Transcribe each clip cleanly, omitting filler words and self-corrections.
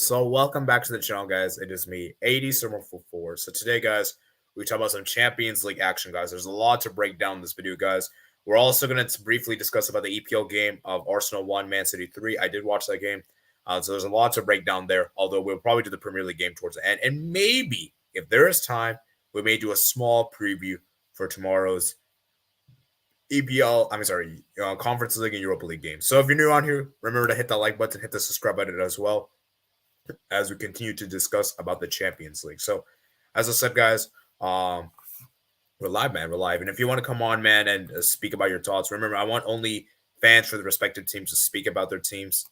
So welcome back to the channel, guys. It is me, 80Summer44. So today, guys, we talk about some Champions League action, guys. There's a lot to break down in this video, guys. We're also going to briefly discuss about the EPL game of Arsenal 1, Man City 3. I did watch that game. So there's a lot to break down there, although we'll probably do the Premier League game towards the end. And maybe, if there is time, we may do a small preview for tomorrow's Conference League and Europa League games. So if you're new on here, remember to hit that like button, hit the subscribe button as well, as we continue to discuss about the Champions League. So, as I said, guys, we're live, man. We're live. And if you want to come on, man, and speak about your thoughts, remember, I want only fans for the respective teams to speak about their teams.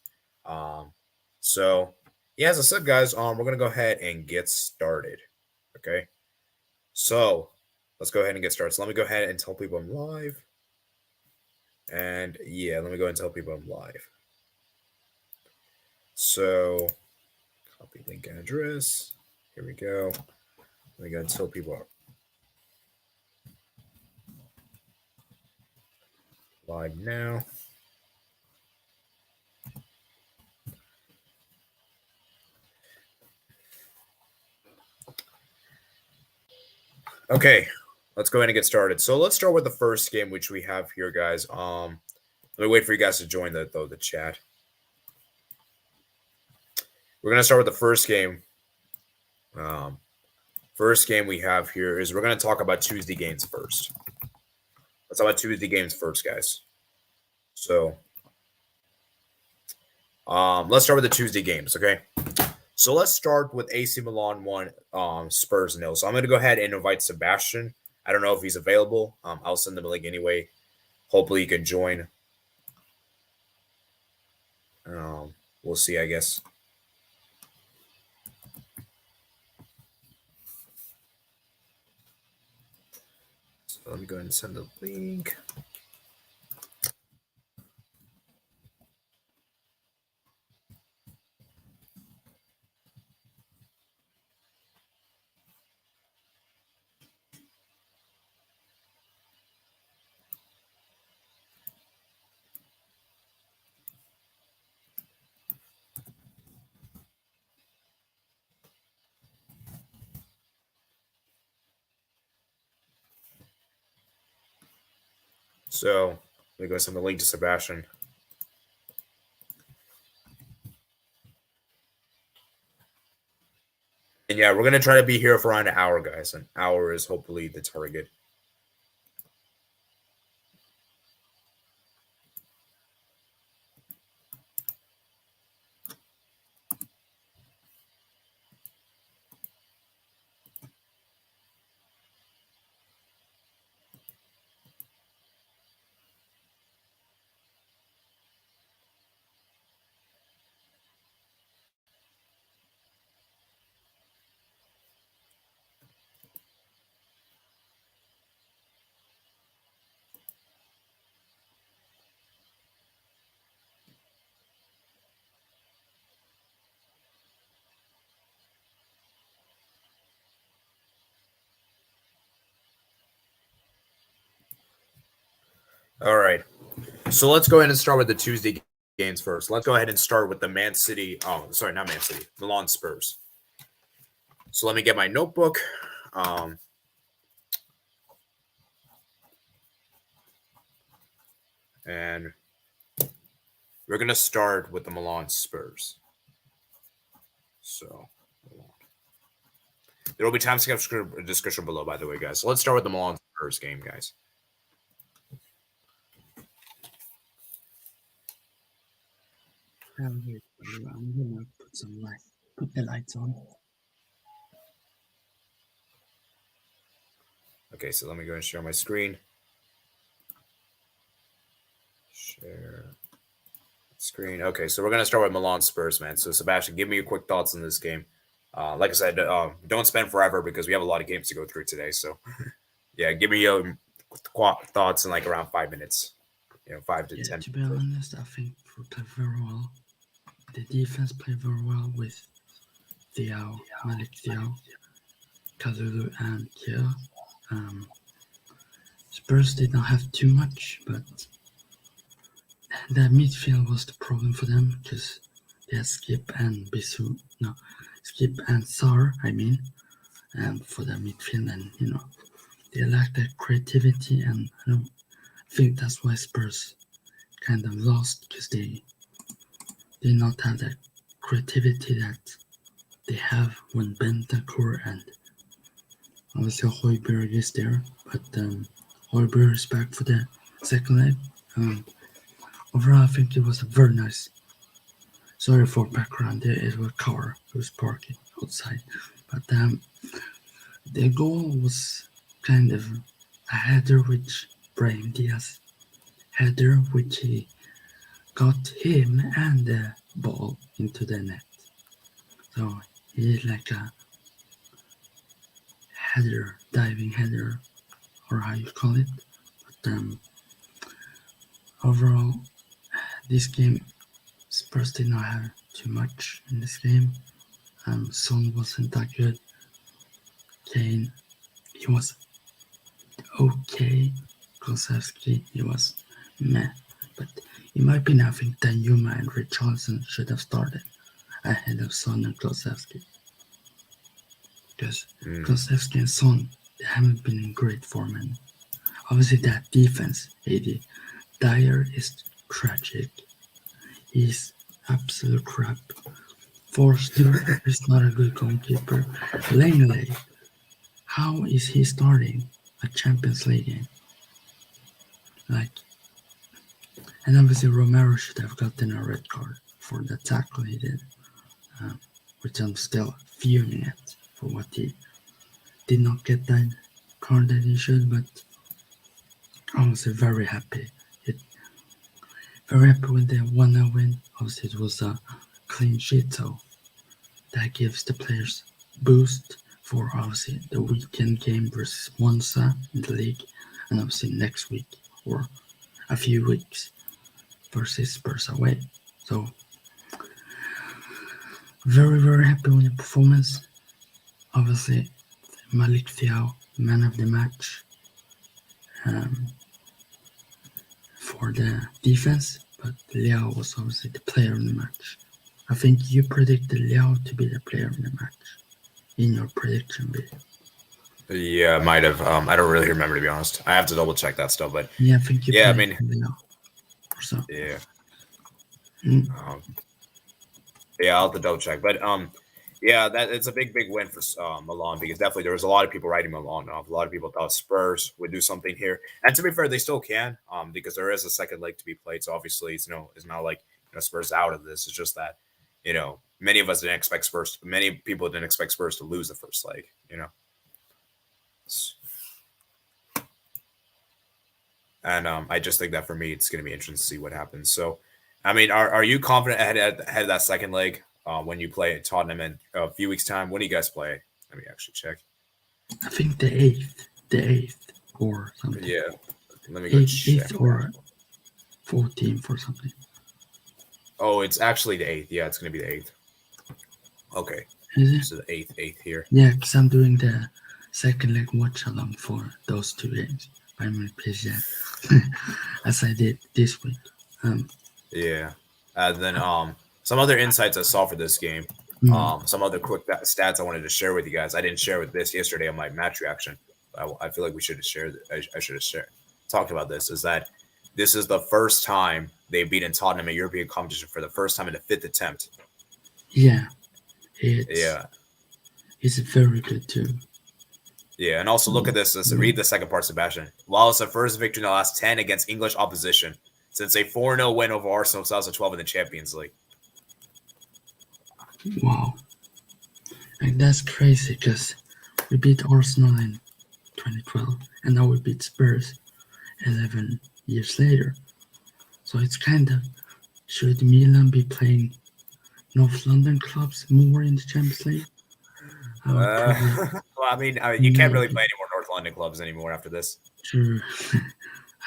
So, yeah, as I said, guys, we're going to go ahead and get started. Okay. So, let's go ahead and get started. So, let me go ahead and tell people I'm live. And, yeah, let me go ahead and tell people I'm live. So, copy link and address. Here we go. Let me go and tell people live now. Okay, let's go ahead and get started. So let's start with the first game, which we have here, guys. Let me wait for you guys to join the chat. We're going to start with the first game. First game we have here is we're going to talk about Tuesday games first. Let's talk about Tuesday games first, guys. So let's start with the Tuesday games, okay? So let's start with AC Milan 1, Spurs 0. So I'm going to go ahead and invite Sebastian. I don't know if he's available. I'll send him a link anyway. Hopefully he can join. We'll see, I guess. So let me go ahead and send the link. So let me go send the link to Sebastian. And yeah, we're going to try to be here for around an hour, guys. An hour is hopefully the target. All right. So let's go ahead and start with the Tuesday games first. Let's go ahead and start with the Man City. Oh, sorry, not Man City. Milan Spurs. So let me get my notebook. And we're going to start with the Milan Spurs. So there will be timestamp description below, by the way, guys. So let's start with the Milan Spurs game, guys. I'm gonna put the lights on. Okay, so let me go and share my screen. Share screen. Okay, so we're gonna start with Milan Spurs, man. So Sebastian, give me your quick thoughts on this game. Like I said, don't spend forever because we have a lot of games to go through today. So yeah, give me your thoughts in like around 5 minutes. 5 to 10. To be honest, I think we played very well. The defense played very well with Malik Thiaw, Kalulu, and Kia. Spurs did not have too much, but the midfield was the problem for them because they had Skip and Sar, for the midfield, and they lack that creativity, and I don't think that's why Spurs kind of lost, because they did not have that creativity that they have when Bentancur and obviously Højbjerg is there, but Højbjerg is back for the second leg. Overall, I think it was a very nice. Sorry for background. There is a car who's parking outside, but the goal was kind of a header which Brahim Diaz header, which he got him and the ball into the net. So he did like a header, diving header, or how you call it. But overall, this game, Spurs did not have too much in this game. Son wasn't that good. Kane, he was okay. Kulusevski, he was meh. But in my opinion, I think Danjuma and Richarlison should have started ahead of Son and Kulusevski. Because Kulusevski and Son, they haven't been in great form. And obviously that defense, AD, Dyer is tragic. He's absolute crap. Forster is not a good goalkeeper. Langley, how is he starting a Champions League game? And obviously Romero should have gotten a red card for the tackle he did, which I'm still fuming at for what he did not get that card that he should, but I was very happy. Very happy with the 1-0 win. Obviously it was a clean sheet, so that gives the players boost for obviously the weekend game versus Monza in the league, and obviously next week or a few weeks versus Spurs away. So very, very happy with the performance. Obviously Malik Thiaw, man of the match for the defense, but Liao was obviously the player of the match. I think you predicted Liao to be the player of the match in your prediction video. Yeah, might have. I don't really remember, to be honest. I have to double check that stuff, but yeah, I think you. Yeah, I mean, Liao or so. Yeah. Yeah, I'll have to double check, but yeah, that it's a big win for Milan, because definitely there was a lot of people writing Milan off. A lot of people thought Spurs would do something here, and to be fair, they still can, because there is a second leg to be played. So obviously, it's not like Spurs out of this. It's just that many of us didn't expect Spurs. Many people didn't expect Spurs to lose the first leg. And I just think that for me, it's going to be interesting to see what happens. So, I mean, are you confident ahead of that second leg when you play at Tottenham in a few weeks' time? When do you guys play? Let me actually check. I think the 8th or something. Yeah, let me go check. 8th or 14th or something. Oh, it's actually the 8th. Yeah, it's going to be the 8th. Okay. Is it? So the 8th here. Yeah, because I'm doing the second leg watch along for those two games. I'm PSG, as I did this week. Yeah. And then some other insights I saw for this game. Some other quick stats I wanted to share with you guys. I didn't share with this yesterday on my match reaction. I feel like we should have shared. I should have talked about this. Is that this is the first time they've beaten Tottenham in a European competition for the first time in the 5th attempt. Yeah. It's very good too. Yeah, and also look at this. Let's read the second part, Sebastian. While it's the first victory in the last 10 against English opposition since a 4-0 win over Arsenal in 2012 in the Champions League. Wow. Like, that's crazy, because we beat Arsenal in 2012, and now we beat Spurs 11 years later. So it's kind of, should Milan be playing North London clubs more in the Champions League? Well, I mean, you can't really play any more North London clubs anymore after this. True.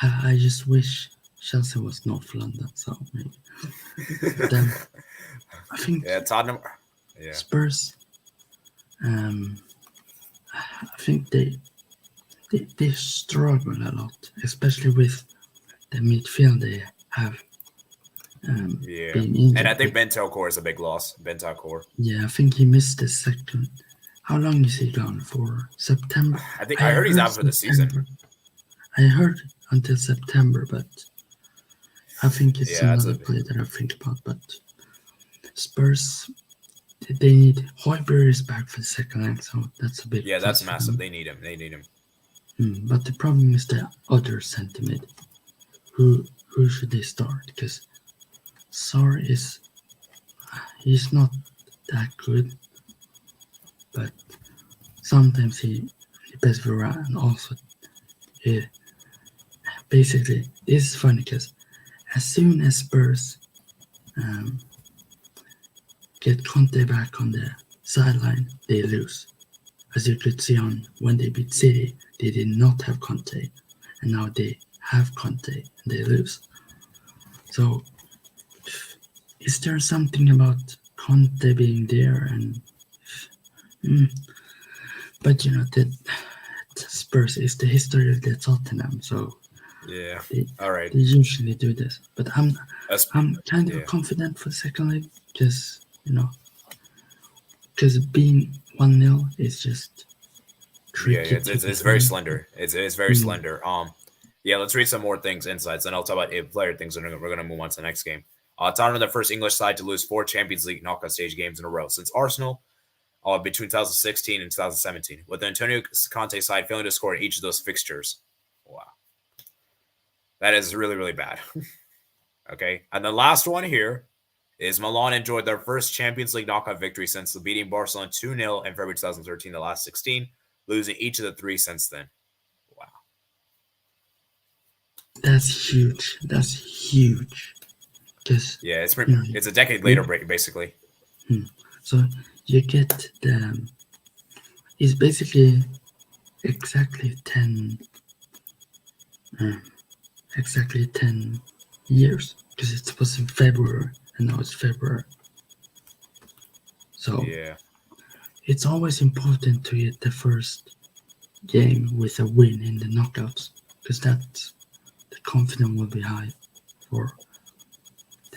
I just wish Chelsea was North London, so maybe. But I think Tottenham. Yeah. Spurs. I think they struggle a lot, especially with the midfield they have. being injured. And I think Bentancur is a big loss. Bentancur. Yeah, I think he missed the second. How long is he gone for? September? I heard he's out for the season. I heard until September, but I think it's another play that I think about. But Spurs, they need Højbjerg is back for the second leg, so that's a big. Yeah, that's massive. They need him. But the problem is the other centre mid. Who should they start? Because Sar he's not that good, but sometimes he plays Varane, and also basically this is funny because as soon as Spurs get Conte back on the sideline, they lose. As you could see on when they beat City, they did not have Conte, and now they have Conte and they lose. So is there something about Conte being there? And but that Spurs is the history of the Tottenham, so yeah, all right. They usually do this, but I'm kind of confident for the second leg because being 1-0 is just tricky. Yeah, it's very slender. It's very slender. Yeah, let's read some more things, insights, and I'll talk about player things, and we're gonna move on to the next game. Tottenham, the first English side to lose 4 Champions League knockout stage games in a row since Arsenal, between 2016 and 2017, with the Antonio Conte side failing to score in each of those fixtures. Wow, that is really, really bad. Okay, and the last one here is Milan enjoyed their first Champions League knockout victory since beating Barcelona 2-0 in February 2013, the last 16, losing each of the 3 since then. Wow. That's huge. Yeah, it's a decade later, basically. So you get it's basically exactly 10 years, because it was in February and now it's February. So yeah, it's always important to get the first game with a win in the knockouts, because that's the confidence will be high for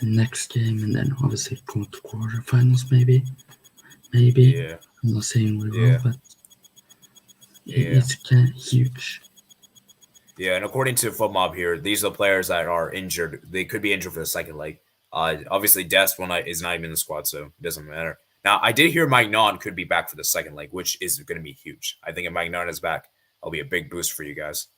the next game, and then obviously go to quarterfinals maybe. Yeah. I'm not saying we will, but it's kind of huge. Yeah, and according to FootMob here, these are the players that are injured. They could be injured for the second leg. Obviously, Dest is not even in the squad, so it doesn't matter. Now, I did hear Magnan could be back for the second leg, which is going to be huge. I think if Magnan is back, it'll be a big boost for you guys.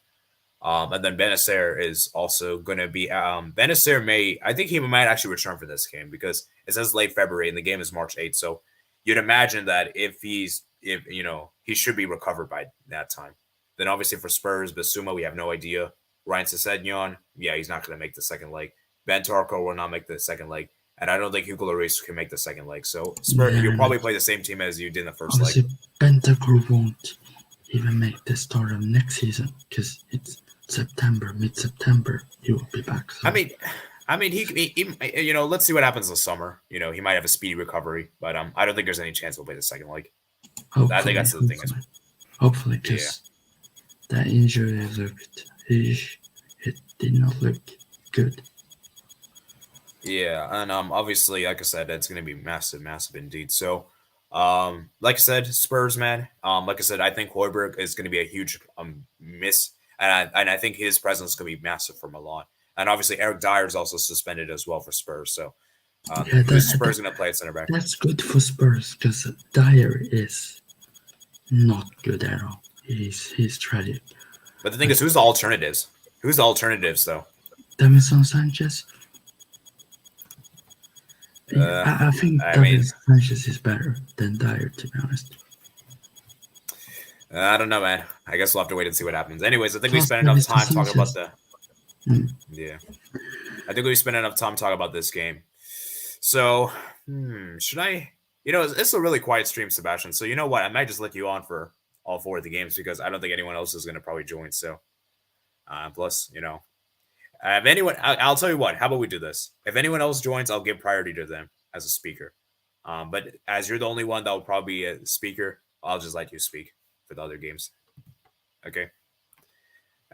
And then Benacer is also going to be. Benacer I think he might actually return for this game, because it says late February and the game is March 8th. So you'd imagine that if he should be recovered by that time. Then obviously for Spurs, Basuma, we have no idea. Ryan Sessegnon, he's not going to make the second leg. Bentancur will not make the second leg. And I don't think Hugo Lloris can make the second leg. So Spurs, you'll probably play the same team as you did in the first leg. Bentancur won't even make the start of next season, because it's mid-September, he will be back. So. I mean, he let's see what happens this summer. He might have a speedy recovery, but I don't think there's any chance we'll play the second leg. I think that's the thing. Hopefully, because that injury it did not look good. Yeah, and obviously, like I said, it's going to be massive indeed. So, like I said, Spurs, man. Like I said, I think Højbjerg is going to be a huge miss, and I think his presence is going to be massive for Milan. And obviously, Eric Dyer is also suspended as well for Spurs. So, Spurs going to play at center back. That's good for Spurs, because Dyer is not good at all. He's tragic. But the thing is, who's the alternatives? Who's the alternatives, though? Davinson Sanchez. I think Davinson Sanchez is better than Dyer, to be honest. I don't know, man. I guess we'll have to wait and see what happens. Anyways, I think we spent enough time talking about Yeah. I think we spent enough time talking about this game. So, should I? It's a really quiet stream, Sebastian. So you know what? I might just let you on for all 4 of the games, because I don't think anyone else is going to probably join. So, plus, if anyone, I'll tell you what. How about we do this? If anyone else joins, I'll give priority to them as a speaker. But as you're the only one that will probably be a speaker, I'll just let you speak for the other games. Okay.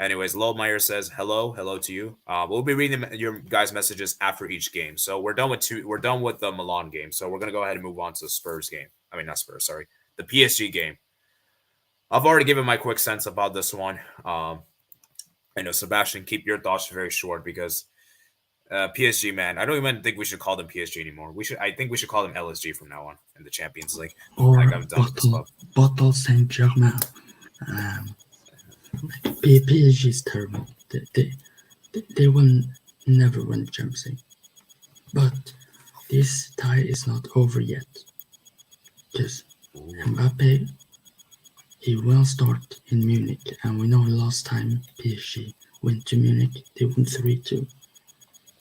Anyways, Lowmeyer says hello to you. We'll be reading your guys' messages after each game. So we're done with the Milan game. So we're gonna go ahead and move on to the Spurs game. I mean, not Spurs, sorry, the PSG game. I've already given my quick sense about this one. I know Sebastian, keep your thoughts very short because PSG, man, I don't even think we should call them PSG anymore. I think we should call them LSG from now on in the Champions League. Or like I've done with this club. Bottle Saint Germain. PSG is terrible. They will never win the Champions League. But this tie is not over yet. Because Mbappe, he will start in Munich, and we know last time PSG went to Munich, they won 3-2.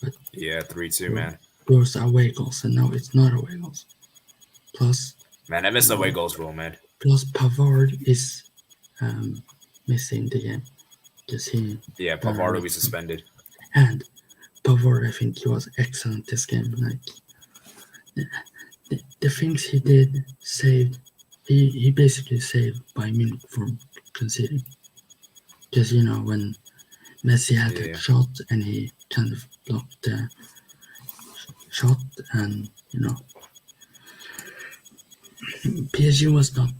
But yeah, 3-2, man. Those are away goals, and now it's not away goals. Plus, man, I miss the away goals rule, man. Plus, Pavard is missing the game because Pavard will be suspended. And Pavard, I think he was excellent this game. Like the things he did saved. He basically saved Bayern Munich from conceding. Because when Messi had a shot and he kind of blocked the shot, and PSG was not.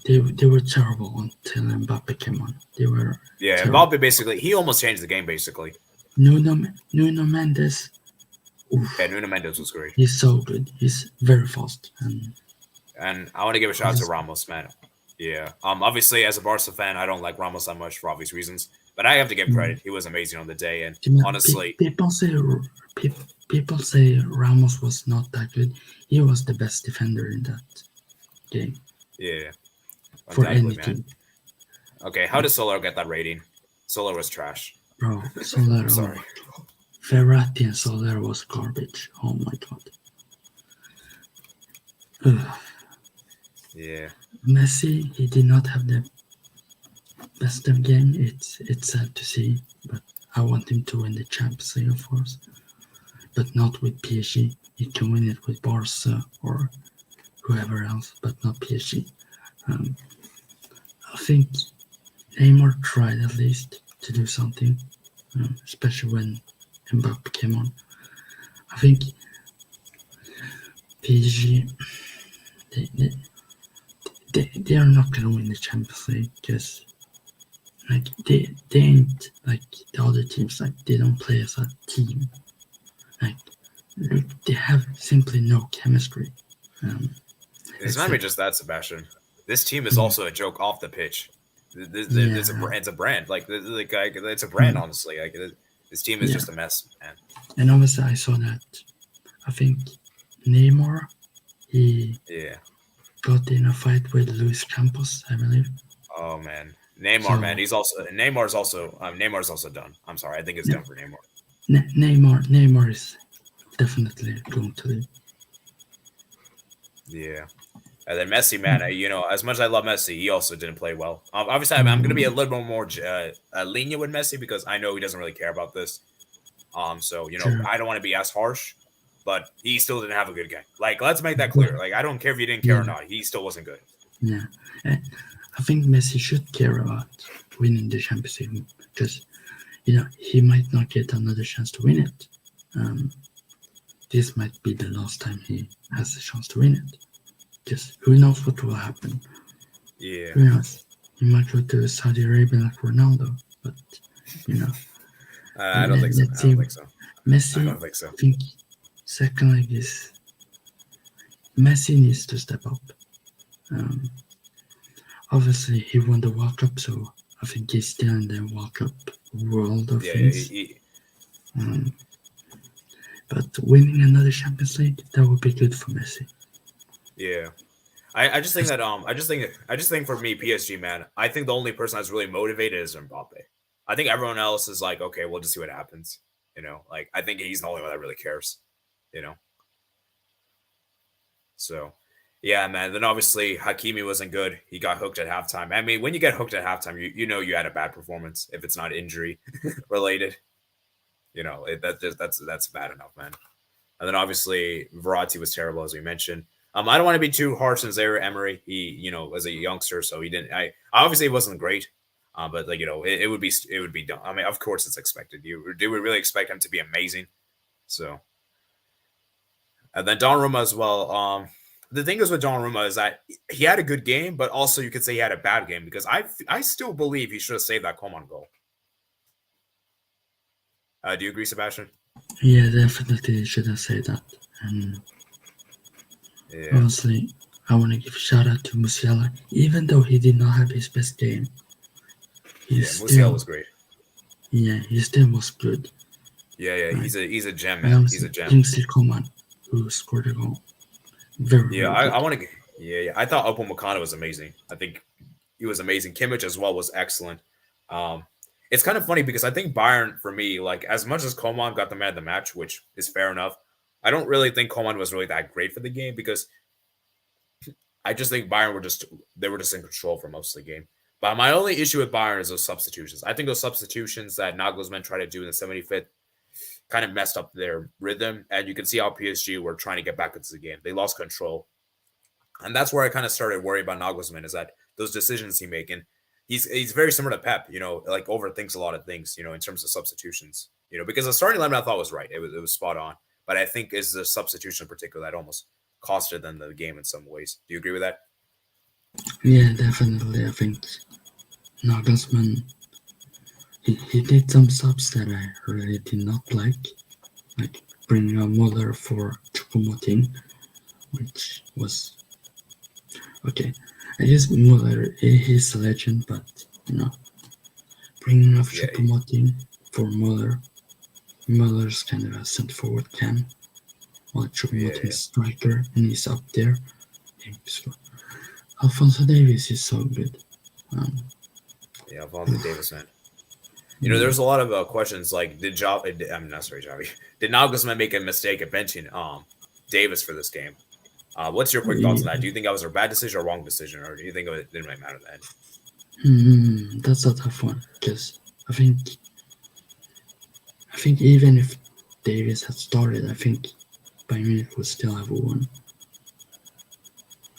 They were terrible until Mbappe came on. They were terrible. Mbappe basically he almost changed the game basically. Nuno Mendes. Oof. Yeah, Nuno Mendes was great. He's so good. He's very fast. And I want to give a shout out to Ramos, man. Yeah. Obviously, as a Barca fan, I don't like Ramos that much for obvious reasons, but I have to give credit. He was amazing on the day, and honestly, people say Ramos was not that good. He was the best defender in that game. Yeah. For any team. Okay, how does Soler get that rating? Soler was trash. Bro, Soler. Sorry. Verratti and Soler was garbage. Oh my god. Ugh. Yeah. Messi, he did not have the best of game. It's sad to see, but I want him to win the Champions League, of course. But not with PSG. He can win it with Barca or whoever else, but not PSG. I think Neymar tried at least to do something, especially when Mbappe came on. I think PSG, they are not gonna win the Champions League because they ain't like the other teams. Like they don't play as a team. Like they have simply no chemistry. It's not even just that, Sebastian. This team is also a joke off the pitch. It's a brand. Like it's a brand, honestly. Like this team is just a mess, man. And obviously, I saw that. I think Neymar, he got in a fight with Luis Campos, I believe. Oh man, Neymar, man, Neymar's also done. I'm sorry, I think it's done for Neymar. Neymar is definitely going to leave. Yeah. And then Messi, man, as much as I love Messi, he also didn't play well. Obviously, I'm going to be a little bit more lenient with Messi because I know he doesn't really care about this. So I don't want to be as harsh, but he still didn't have a good game. Like, let's make that clear. Like, I don't care if he didn't care or not. He still wasn't good. Yeah. I think Messi should care about winning the Champions League because, he might not get another chance to win it. This might be the last time he has a chance to win it. Just who knows what will happen? Yeah. Who knows? He might go to Saudi Arabia like Ronaldo, but I don't think so. Messi, I don't think so. I think second leg is Messi needs to step up. Obviously, he won the World Cup, so I think he's still in the World Cup world of things. But winning another Champions League, that would be good for Messi. Yeah, I just think that I just think for me PSG, man, I think the only person that's really motivated is Mbappe. I think everyone else is like, okay, we'll just see what happens. Like I think he's the only one that really cares. So yeah, man. Then obviously Hakimi wasn't good. He got hooked at halftime. I mean, when you get hooked at halftime, you had a bad performance if it's not injury related. That's bad enough, man. And then obviously Verratti was terrible, as we mentioned. I don't want to be too harsh on Zaire Emery. He, as a youngster, so he didn't. I obviously it wasn't great. But like it would be done. I mean, of course it's expected. Do we really expect him to be amazing? So, and then Donnarumma as well. The thing is with Donnarumma is that he had a good game, but also you could say he had a bad game because I still believe he should have saved that Coman goal. Do you agree, Sebastian? Yeah, definitely should have said that. And honestly, I want to give a shout out to Musiala, even though he did not have his best game. Musiala was great. Yeah, he still was good. Yeah, right. He's a gem, man. He's a gem. Kingsley Coman, who scored a goal. Very I want to. Yeah. I thought Upamecano was amazing. I think he was amazing. Kimmich as well was excellent. It's kind of funny because I think Bayern, for me, like as much as Coman got the man of the match, which is fair enough, I don't really think Coman was really that great for the game because I just think Bayern were just in control for most of the game. But my only issue with Bayern is those substitutions. I think those substitutions that Nagelsmann tried to do in the 75th kind of messed up their rhythm, and you can see how PSG were trying to get back into the game. They lost control, and that's where I kind of started worrying about Nagelsmann is that those decisions he makes. He's very similar to Pep, like overthinks a lot of things, in terms of substitutions, because the starting lineup I thought was right. It was spot on. But I think is the substitution in particular that almost costed them the game in some ways. Do you agree with that? Yeah, definitely. I think Nagelsmann, he did some subs that I really did not like bringing a Muller for Choupo-Moting, which was okay. I guess Muller, he's a legend, but bringing up Choupo-Moting for Muller's kind of a centre-forward cam, while Choupo-Moting's striker, and he's up there. Alphonso Davies is so good. Alphonso Davies, man. There's a lot of questions like, did Nagelsmann make a mistake at benching Davis for this game? What's your quick thoughts on that? Do you think that was a bad decision or wrong decision, or do you think it didn't really matter then? That's a tough one because I think even if Davis had started, I think Bayern Munich would still have won.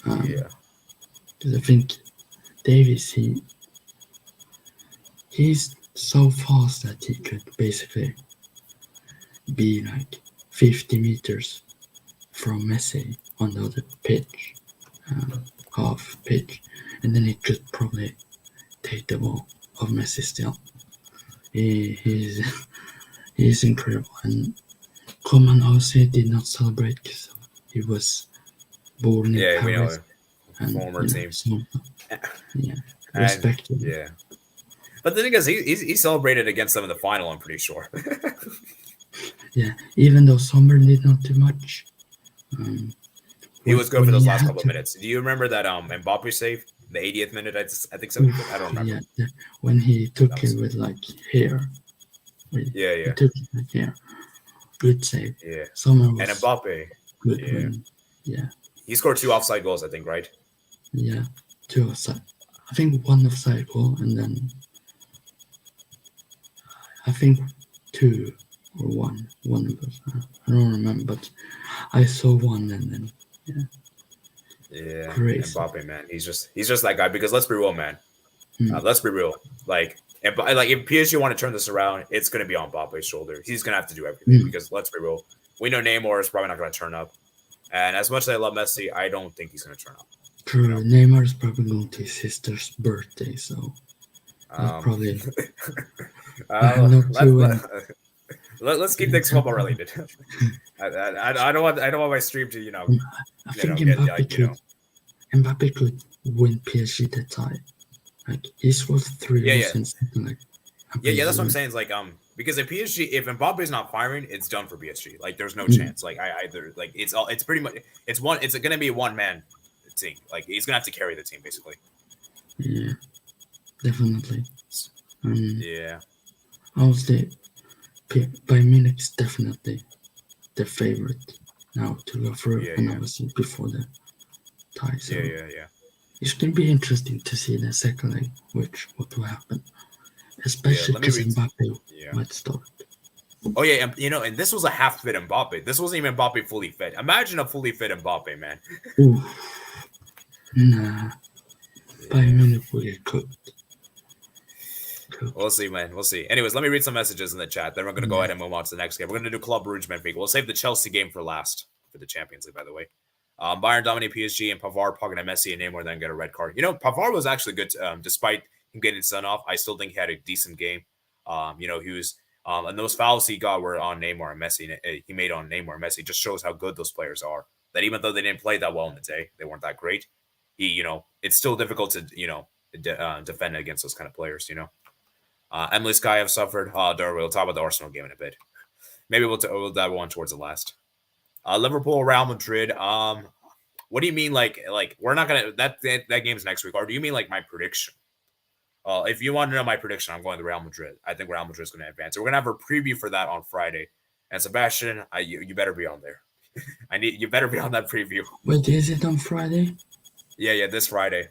Because I think Davis, he's so fast that he could basically be like 50 meters from Messi on the other pitch, half pitch, and then he could probably take the ball of Messi still. He's incredible, and Coman also did not celebrate because he was born in Paris. Former team. Respect him. Yeah. But the thing is, he celebrated against them in the final, I'm pretty sure. Yeah, even though Sommer did not do much. He was good for those last couple of minutes. Do you remember that Mbappe save? The 80th minute, I think so. I don't remember. Yeah. When he took it with hair. He took it with hair. Good save. Yeah. Sommer was and Mbappe. Good. He scored 2 offside goals, I think, right? Yeah, 2 offside. I think 1 offside goal, and then I think 2 or 1. One of those. I don't remember, but I saw 1, and then crazy. Mbappe, man, he's just that guy. Because let's be real, man. Let's be real. If PSG want to turn this around, it's going to be on Mbappe's shoulder. He's going to have to do everything. Because let's be real, we know Neymar is probably not going to turn up, and as much as I love Messi, I don't think he's going to turn up. True, Neymar is probably going to his sister's birthday, so probably. Let's keep things football related. I don't want my stream to I think Mbappe could win PSG that time. He scored 3 goals in second. That's what I'm saying. It's because if Mbappe is not firing, it's done for PSG. There's no chance. It's pretty much it's going to be a one-man team. He's going to have to carry the team basically. Yeah, definitely. I would say Bayern Munich is definitely the favorite now to go through, and obviously before the tie. So it's going to be interesting to see the second leg, what will happen, especially because Mbappe might start. Oh yeah, and this was a half-fit Mbappe. This wasn't even Mbappe fully fit. Imagine a fully fit Mbappe, man. Ooh. Nah, Bayern Munich will get cooked. We'll see, man. We'll see. Anyways, let me read some messages in the chat. Then we're going to go ahead and move on to the next game. We're going to do Club Brugge Benfica. We'll save the Chelsea game for last for the Champions League, by the way. Bayern dominate PSG and Pavard pugging at Messi and Neymar then get a red card. Pavard was actually good, despite him getting sent off. I still think he had a decent game. He was, and those fouls he got were on Neymar and Messi. He made on Neymar and Messi. Just shows how good those players are. That even though they didn't play that well in the day, they weren't that great. It's still difficult to, defend against those kind of players. Emily Sky have suffered. We'll talk about the Arsenal game in a bit. Maybe we'll dive on towards the last. Liverpool, Real Madrid. What do you mean? Like we're not gonna that game's next week, or do you mean like my prediction? If you want to know my prediction, I'm going to Real Madrid. I think Real Madrid's going to advance. So we're gonna have a preview for that on Friday. And Sebastian, you better be on there. You better be on that preview. Wait, is it on Friday? Yeah, this Friday.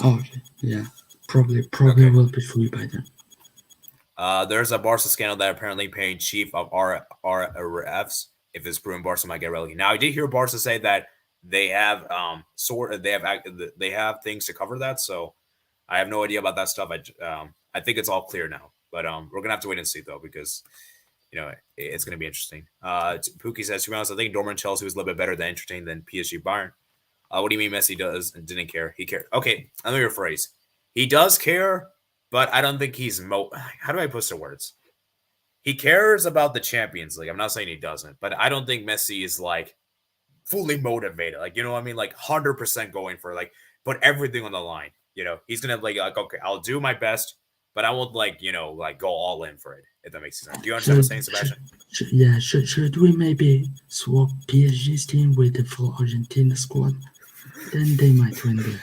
Oh, okay. Yeah, probably okay. Will be free by then. There's a Barca scandal that apparently paying chief of RFs. If it's proven, Barca might get relegated. Now, I did hear Barca say that they have they have things to cover that. So I have no idea about that stuff. I think it's all clear now, but we're gonna have to wait and see though, because it's gonna be interesting. Pookie says, to be honest, I think Dortmund Chelsea was a little bit better than entertaining than PSG Bayern. What do you mean Messi didn't care? He cared. Okay, let me rephrase. He does care, but I don't think he's how do I put the words? He cares about the Champions League. I'm not saying he doesn't, but I don't think Messi is like fully motivated. Like, you know what I mean? Like 100% going for like put everything on the line. He's gonna like okay, I'll do my best, but I won't like go all in for it. If that makes sense. Do you understand what I'm saying, Sebastian? Should we maybe swap PSG's team with the full Argentina squad? Then they might win there.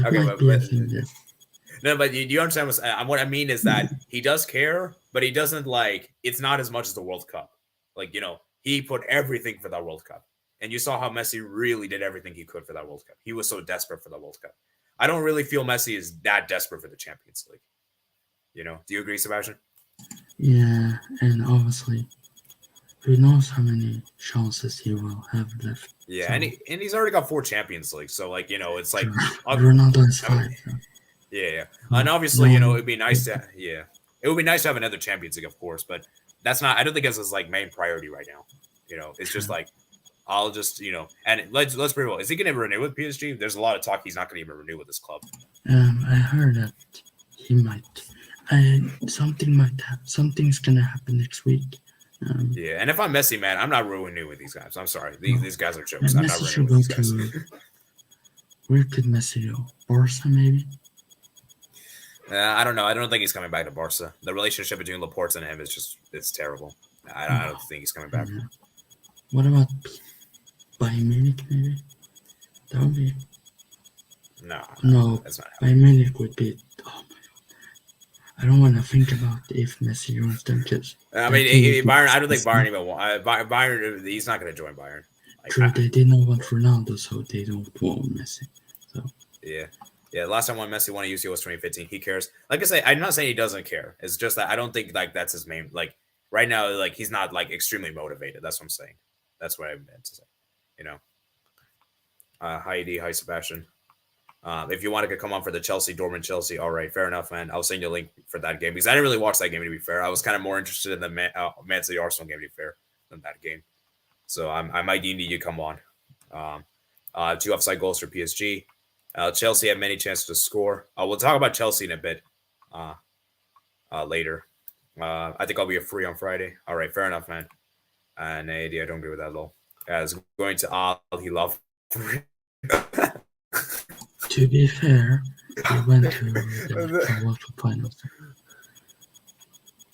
That might be a thing there. No, but do you understand what I mean is that he does care, but he doesn't it's not as much as the World Cup. He put everything for that World Cup. And you saw how Messi really did everything he could for that World Cup. He was so desperate for the World Cup. I don't really feel Messi is that desperate for the Champions League. Do you agree, Sebastian? Yeah, and obviously, who knows how many chances he will have left. Yeah, so. and he's already got 4 Champions Leagues. So, it's like... Ronaldo is 5. Yeah. And obviously, it'd be nice to... Yeah. It would be nice to have another Champions League, of course, but that's not... I don't think it's his, main priority right now. It's just I'll just, and let's be real. Is he going to renew with PSG? There's a lot of talk he's not going to even renew with this club. I heard that he might. Something's going to happen next week. Yeah, and if I'm Messi, man, I'm not renewing with these guys. I'm sorry. These guys are jokes. I'm not renewing with these guys. Where could Messi go? Barca, maybe? I don't know. I don't think he's coming back to Barca. The relationship between Laporte and him is it's terrible. I don't think he's coming back. What about Bayern Munich, maybe? That would be... No, that's not Bayern Munich would be... Oh my God. I don't want to think about if Messi joins them, because... Bayern, I don't think Bayern even want... Bayern, he's not going to join Bayern. True, they did not want Ronaldo, so they don't want Messi. So Yeah, last time when Messi won a UCL was 2015. He cares. Like I say, I'm not saying he doesn't care. It's just that I don't think that's his main... right now, he's not extremely motivated. That's what I'm saying. That's what I meant to say. Hi, Ed. Hi, Sebastian. If you want to come on for the Dortmund Chelsea, all right, fair enough, man. I'll send you a link for that game, because I didn't really watch that game, to be fair. I was kind of more interested in the Man City Arsenal game, to be fair, than that game. So I might need you to come on. 2 offside goals for PSG. Chelsea had many chances to score. We'll talk about Chelsea in a bit later. I think I'll be free on Friday. All right, fair enough, man. No idea. I don't agree with that at all. As going to Al Hilal. To be fair, he went to the World Cup finals.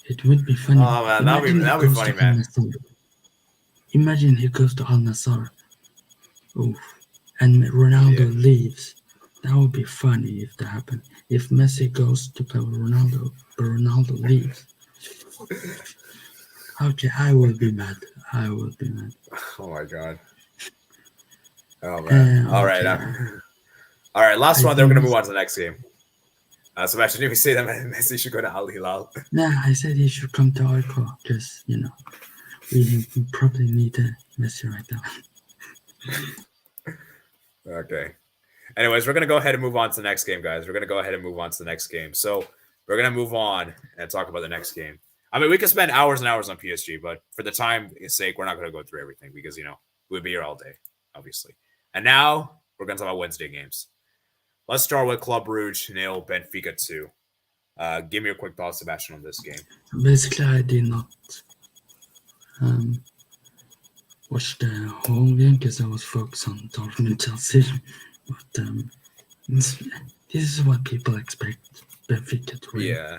It would be funny. Oh man, that'd be funny, man. Imagine he goes to Al Nassr. Oof. And Ronaldo leaves. That would be funny if that happened. If Messi goes to play with Ronaldo, but Ronaldo leaves. Okay, I will be mad. Oh my God. Oh man. All right. All right. Last one. Then we're gonna move on to the next game. Sebastian, did we say that Messi should go to Al Hilal? Nah, I said he should come to Arco because we probably need Messi right now. Okay. Anyways, we're gonna go ahead and move on to the next game, guys. We're gonna go ahead and move on to the next game. So we're gonna move on and talk about the next game. I mean, we could spend hours and hours on PSG, but for the time's sake, we're not gonna go through everything because we'd be here all day, obviously. And now we're gonna talk about Wednesday games. Let's start with Club Brugge 0, Benfica 2. Give me your quick thoughts, Sebastian, on this game. Basically, I did not watch the whole game because I was focused on Dortmund Chelsea. But this is what people expect Benfica to win. Yeah.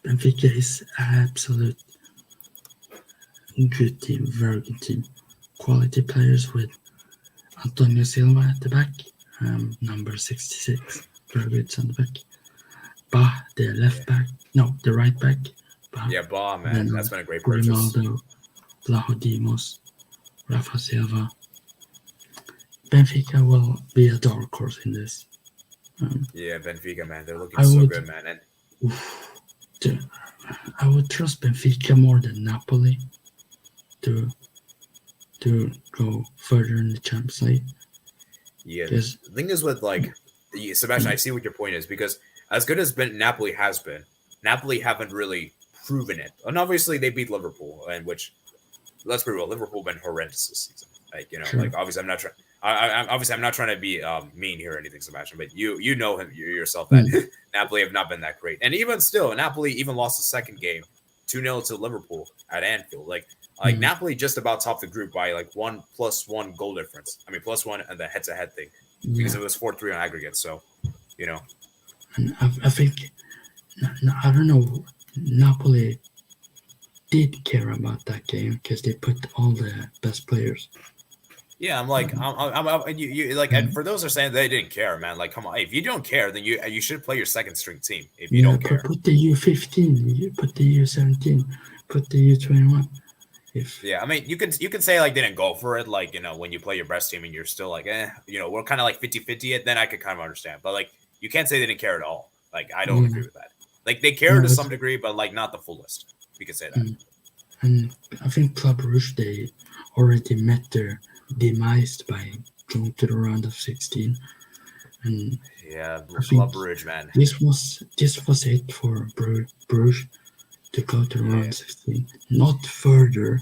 Benfica is absolute good team, very good team. Quality players with Antonio Silva at the back, number 66, very good center back. Bah, the left back, no, the right back. Bah, yeah, Bah, man, that's been a great purchase. Ronaldo, Vlahodimos, Rafa Silva. Benfica will be a dark horse in this. Yeah, Benfica, man, they're looking so good, man. And I would trust Benfica more than Napoli to go further in the Champions League. Yeah, the thing is with Sebastian, I see what your point is because as good as Napoli has been, Napoli haven't really proven it. And obviously they beat Liverpool, and which let's be real, Liverpool been horrendous this season. Obviously I'm not trying. I'm not trying to be mean here or anything, Sebastian, but you know him yourself that Napoli have not been that great. And even still, Napoli even lost the second game 2-0 to Liverpool at Anfield. Napoli just about topped the group by 1+1 goal difference. I mean, +1 and the head-to-head thing because it was 4-3 on aggregate. So, And I think, I don't know, Napoli did care about that game because they put all the best players. Yeah, and for those who are saying they didn't care, man, come on. If you don't care, then you should play your second string team. If you don't care, put the U15, you put the U17, put the U21. I mean, you can say they didn't go for it, when you play your best team and you're still we're kind of 50-50 it, then I could kind of understand. But you can't say they didn't care at all. I don't agree with that. They care to some degree, but not the fullest. We could say that. And I think Club Brugge, they already met their demise by going to the round of 16. And yeah, Club Brugge, man. This was it for Brugge to go to round 16. Not further.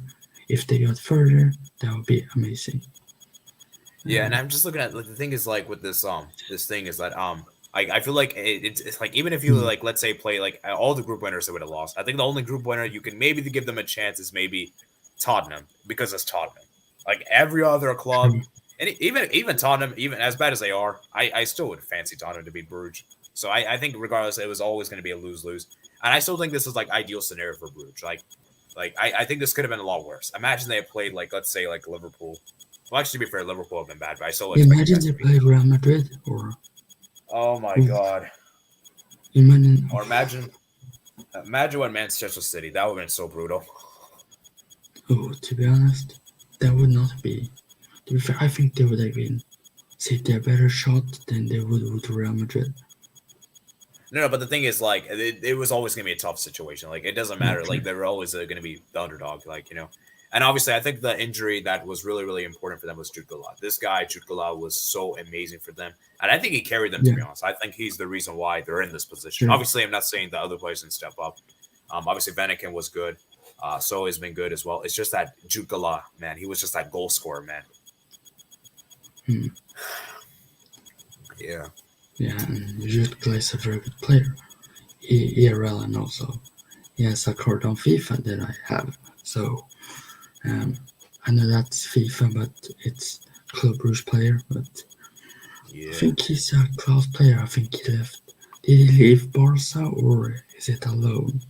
If they got further, that would be amazing. Yeah, and I'm just looking at the thing is with this thing is that I feel like it's even if you let's say play all the group winners that would have lost, I think the only group winner you can maybe give them a chance is maybe Tottenham because it's Tottenham. Every other club, and even Tottenham, even as bad as they are, I still would fancy Tottenham to beat Brugge. So I think regardless, it was always going to be a lose-lose. And I still think this is ideal scenario for Brugge. I think this could have been a lot worse. Imagine they had played let's say Liverpool. Well, actually, to be fair, Liverpool have been bad, but I still imagine they played Real Madrid or. Oh my God! Imagine what Manchester City. That would have been so brutal. Oh, to be honest, that would not be. To be fair, I think they would have been City a better shot than they would with Real Madrid. No, but the thing is, it was always going to be a tough situation. It doesn't matter. They were always going to be the underdog, And obviously, I think the injury that was really, really important for them was Jude Gullat. This guy, Jude Gullat, was so amazing for them. And I think he carried them, to be honest. I think he's the reason why they're in this position. Yeah. Obviously, I'm not saying the other players didn't step up. Obviously, Vanaken was good. So has been good as well. It's just that Jude Gullat, man, he was just that goal scorer, man. Yeah. Yeah, and Jude Gullat is a very good player. IRL, and also he has a card on FIFA that I have. So I know that's FIFA, but it's Club Brugge player. But I think he's a class player. I think he left. Did he leave Barca or is it a loan?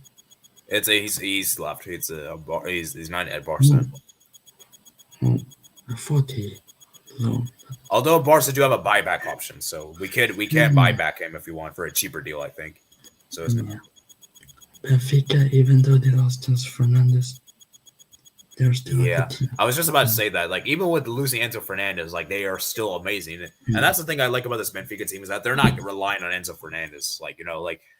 He's left. He's not at Barca. I thought he loaned. Although Barca do have a buyback option, so we can buy back him if we want for a cheaper deal, I think. So it's Benfica, even though they lost Enzo Fernandez, they're still a good team. I was just about to say that, even with losing Enzo Fernandez, they are still amazing, and that's the thing I like about this Benfica team is that they're not relying on Enzo Fernandez,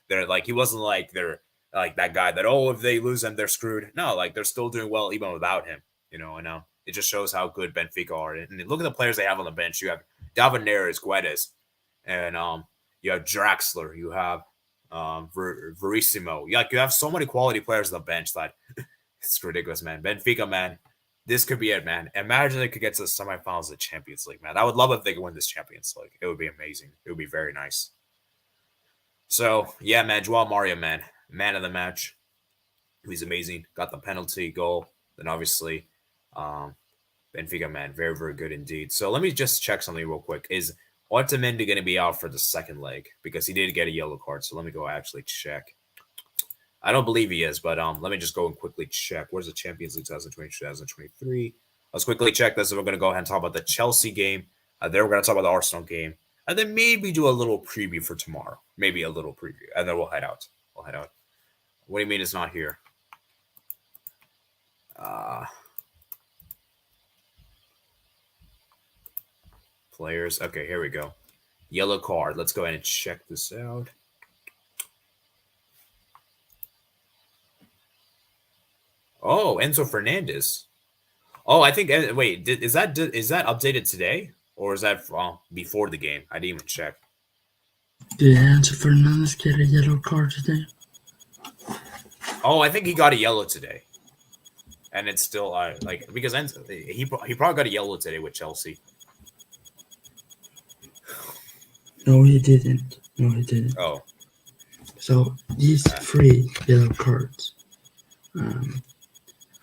they're he wasn't they're that guy that if they lose him they're screwed. No, they're still doing well even without him, and it just shows how good Benfica are. And look at the players they have on the bench. You have David Neres, Guedes, and you have Draxler, you have Verissimo. You have so many quality players on the bench that it's ridiculous, man. Benfica, man, this could be it, man. Imagine they could get to the semifinals of the Champions League, man. I would love if they could win this Champions League. It would be amazing. It would be very nice. So, yeah, man, Joao Mario, man of the match. He's amazing. Got the penalty goal. Then, obviously, Benfica, man, very, very good indeed. So, let me just check something real quick. Is Otamendi going to be out for the second leg? Because he did get a yellow card. So, let me go actually check. I don't believe he is, but let me just go and quickly check. Where's the Champions League 2020-2023? Let's quickly check this, and we're going to go ahead and talk about the Chelsea game. Then we're going to talk about the Arsenal game. And then maybe do a little preview for tomorrow. Maybe a little preview. And then we'll head out. What do you mean it's not here? Players. Okay, here we go. Yellow card. Let's go ahead and check this out. Oh, Enzo Fernandez. Oh, I think. Wait, is that updated today, or is that before the game? I didn't even check. Did Enzo Fernandez get a yellow card today? Oh, I think he got a yellow today, and it's still because Enzo, he probably got a yellow today with Chelsea. No, he didn't. Oh. So these 3 yellow cards.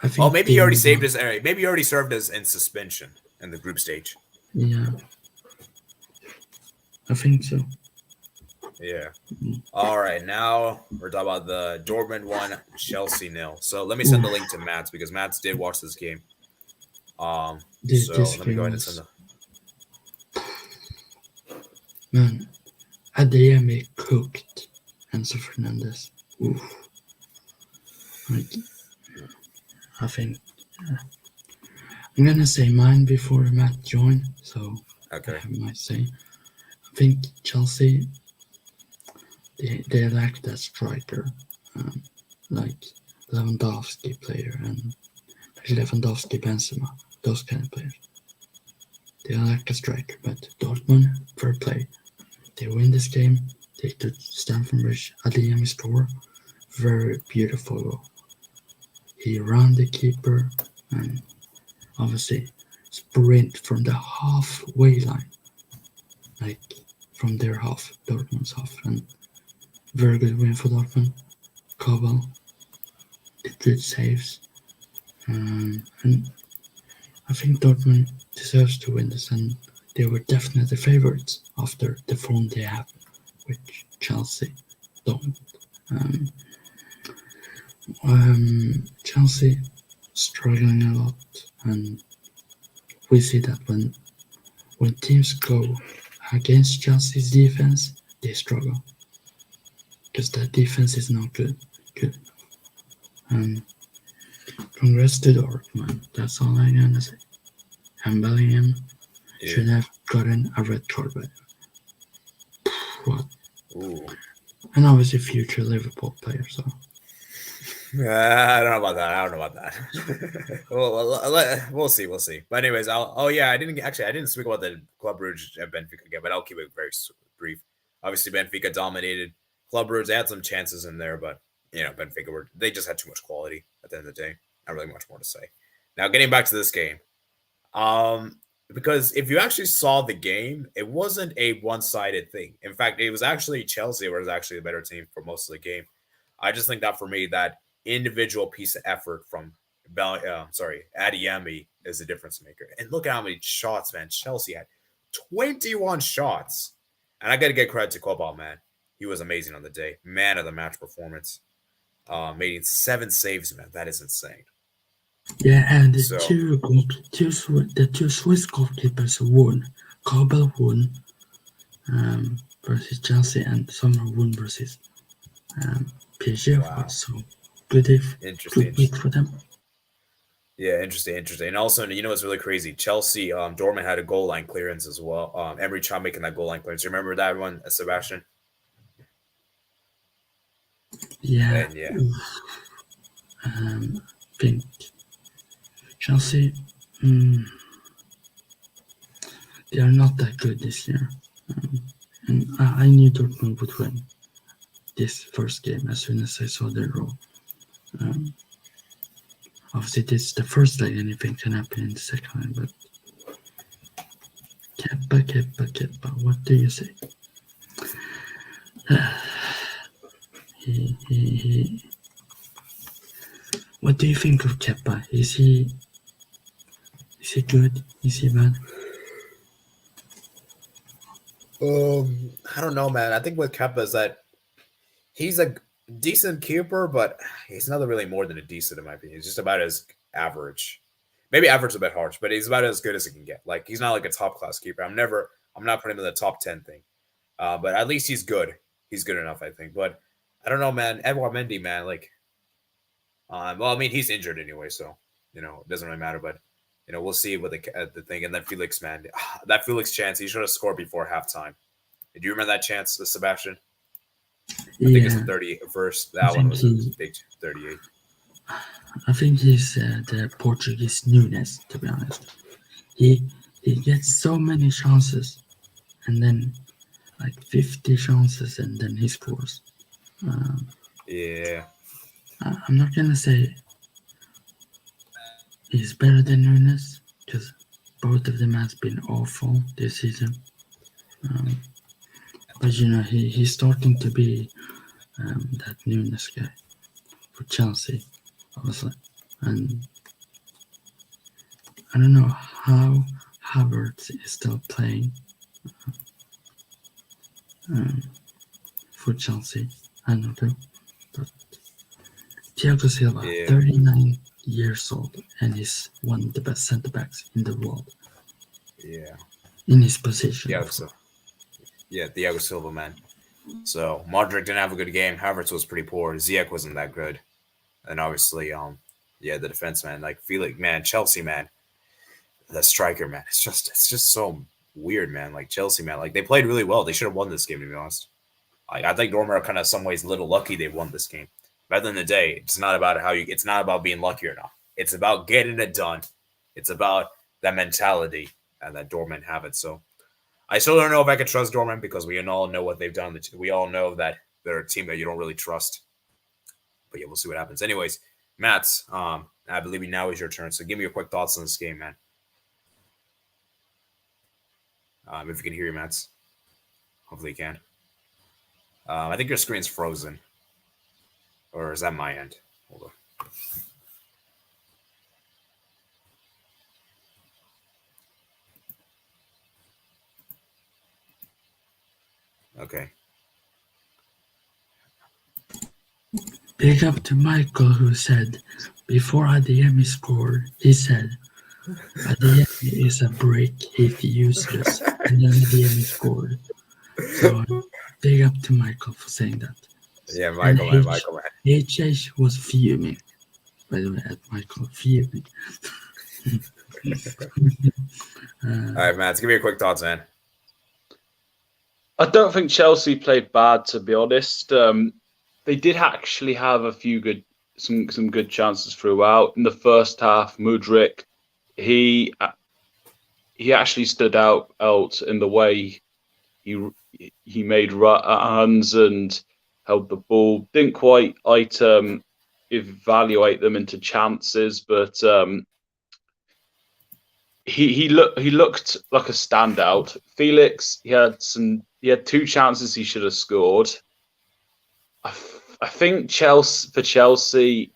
I think maybe he already saved his area. Maybe he already served as in suspension in the group stage. Yeah. I think so. Yeah. All right. Now we're talking about the Dortmund 1, Chelsea 0. So let me send the link to Mats because Mats did watch this game. Let me go ahead and send the. Man, Adeyemi cooked Enzo Fernandez. Oof. I think I'm gonna say mine before Matt joined, so okay. I might say I think Chelsea they lack that striker, like Lewandowski player and Lewandowski, Benzema, those kind of players. They lack a striker, but Dortmund, fair play. They win this game. They took Stamford Bridge. Adeyemi score, very beautiful goal. He ran the keeper and obviously sprint from the halfway line, like from their half, Dortmund's half, and very good win for Dortmund. Kobel did good saves, and I think Dortmund deserves to win this, and they were definitely favorites after the form they have, which Chelsea don't. Chelsea struggling a lot, and we see that when teams go against Chelsea's defense, they struggle because their defense is not good. And congrats to Dortmund. That's all I'm gonna say. And Bellingham should have gotten a red card, but what? Ooh. And obviously future Liverpool player, so. I don't know about that. We'll see. But anyways, I didn't speak about the Club Brugge at Benfica again, but I'll keep it very brief. Obviously, Benfica dominated. Club Brugge, they had some chances in there, but Benfica they just had too much quality at the end of the day. Not really much more to say. Now, getting back to this game, because if you actually saw the game, it wasn't a one-sided thing. In fact, it was actually Chelsea was actually the better team for most of the game. I just think that for me, that individual piece of effort from Adeyemi is a difference maker. And look at how many shots, man. Chelsea had 21 shots. And I got to get credit to Kobal, man. He was amazing on the day. Man of the match performance. Making 7 saves, man. That is insane. Yeah, and the two Swiss goalkeepers won. Kobal won versus Chelsea, and Sommer won versus PSG. Wow. So good week for them. Yeah, interesting. And also, what's really crazy? Chelsea, Dortmund had a goal line clearance as well. Emre Can making that goal line clearance. You remember that one, Sebastian? Yeah. I think they they are not that good this year. And I knew Dortmund would win this first game as soon as I saw their role. Obviously, this is the first leg, anything can happen in the second leg, but Kepa, what do you say? What do you think of Kepa? Is he good? Is he bad? I don't know, man. I think with Kepa is that he's a decent keeper, but he's not really more than a decent in my opinion. He's just about as average. Maybe average is a bit harsh, but he's about as good as he can get. Like he's not like a top class keeper. I'm not putting him in the top 10 thing. But at least he's good. He's good enough, I think. But I don't know, man. Edouard Mendy, man, like well, I mean, he's injured anyway, so it doesn't really matter. But we'll see what the thing. And then Felix, man, that Felix chance, he should have scored before halftime. Do you remember that chance, Sebastian? I think it's the 31st. That one was big 38. I think he's the Portuguese Nunes, to be honest. He gets so many chances, and then like 50 chances, and then he scores. Yeah. I'm not gonna say he's better than Nunes, because both of them has been awful this season. But he's starting to be that Nunes guy for Chelsea, obviously. And I don't know how Havertz is still playing for Chelsea. I don't know. But Thiago Silva, 39 years old, and he's one of the best centre backs in the world. Yeah. In his position. Thiago Silva, man. So Modric didn't have a good game. Havertz was pretty poor. Ziyech wasn't that good. And obviously, the defense, man, like Felix, man, Chelsea, man, the striker, man, it's just so weird, man. Like Chelsea, man, like they played really well. They should have won this game, to be honest. Like I think Dortmund are kind of some ways a little lucky they won this game. But at the end of the day, it's not about it's not about being lucky or not. It's about getting it done. It's about that mentality and that Dortmund have it. So I still don't know if I can trust Dortmund because we all know what they've done. We all know that they're a team that you don't really trust. But yeah, we'll see what happens. Anyways, Matt, I believe now is your turn. So give me your quick thoughts on this game, man. If you can hear me, Matt. Hopefully you can. I think your screen's frozen. Or is that my end? Hold on. Okay. Big up to Michael, who said, before Adeyemi scored, he said, Adeyemi is a break, he's useless, and then Adeyemi scored. So, big up to Michael for saying that. Yeah, Michael, man. HH was fuming. By the way, at Michael, fuming. All right, Matt, give me your quick thoughts, man. I don't think Chelsea played bad, to be honest. They did actually have a few some good chances throughout. In the first half, Mudryk, he actually stood out in the way he made runs and held the ball. Didn't quite evaluate them into chances, but he looked like a standout. Felix, he had two chances he should have scored. I think Chelsea,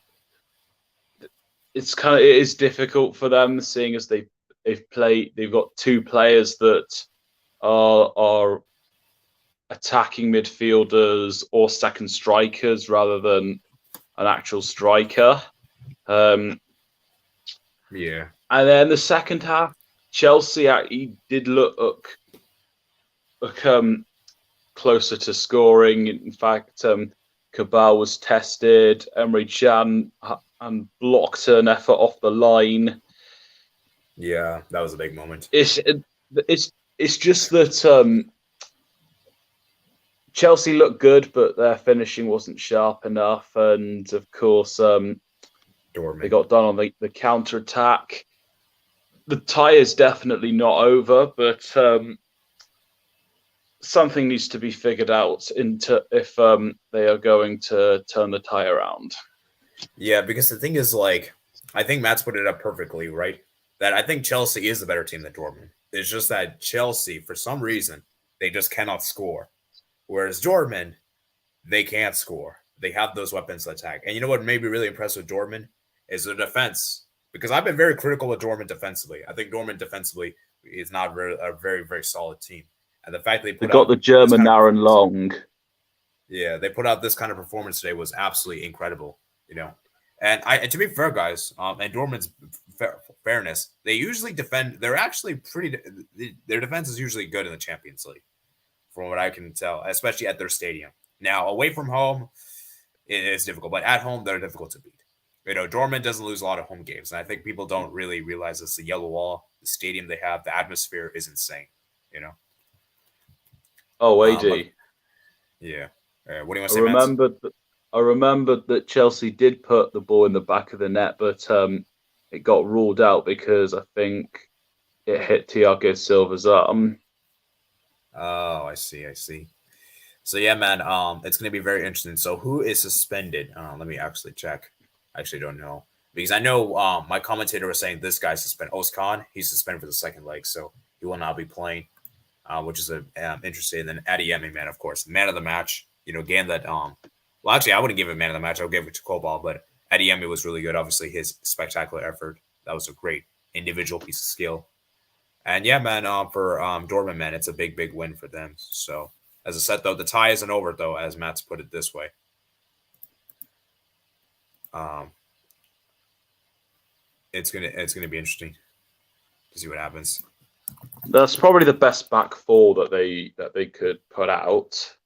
it is difficult for them, seeing as they've got two players that are attacking midfielders or second strikers rather than an actual striker. Yeah. And then the second half, Chelsea he did look closer to scoring. In fact, Cabal was tested. Emre Can and blocked an effort off the line. Yeah, that was a big moment. It's just that Chelsea looked good, but their finishing wasn't sharp enough, and of course, they got done on the counter attack. the tie is definitely not over, but something needs to be figured out if they are going to turn the tie around. Yeah, because the thing is, like, I think Matt's put it up perfectly, right? That I think Chelsea is the better team than Dortmund. It's just that Chelsea, for some reason, they just cannot score. Whereas Dortmund, they can't score. They have those weapons to attack. And you know what made me really impressed with Dortmund is their defense. Because I've been very critical of Dortmund defensively. I think Dortmund defensively is not a very, very solid team. And the fact they got the German Aaron Long. Yeah, they put out this kind of performance today was absolutely incredible, you know. And to be fair, guys, and Dortmund's fairness, they usually defend. They're actually pretty. Their defense is usually good in the Champions League, from what I can tell, especially at their stadium. Now, away from home, it is difficult, but at home, they're difficult to beat. You know, Dortmund doesn't lose a lot of home games, and I think people don't really realize it's the yellow wall, the stadium they have, the atmosphere is insane. You know. Oh, AD. Yeah. What do you want to say, I remembered that Chelsea did put the ball in the back of the net, but it got ruled out because I think it hit Thiago Silva's arm. Oh, I see. So yeah, man, it's going to be very interesting. So who is suspended? Let me actually check. I actually don't know. Because I know my commentator was saying this guy's suspended. Özkan, he's suspended for the second leg, so he will not be playing, which is interesting. And then Adeyemi, man, of course, man of the match. You know, game that well, actually, I wouldn't give him man of the match. I would give it to Kobal, but Adeyemi was really good. Obviously, his spectacular effort. That was a great individual piece of skill. And yeah, man, for Dortmund, man, it's a big, big win for them. So, as I said, though, the tie isn't over, though, as Matt's put it this way. It's gonna be interesting to see what happens. That's probably the best back four that they could put out.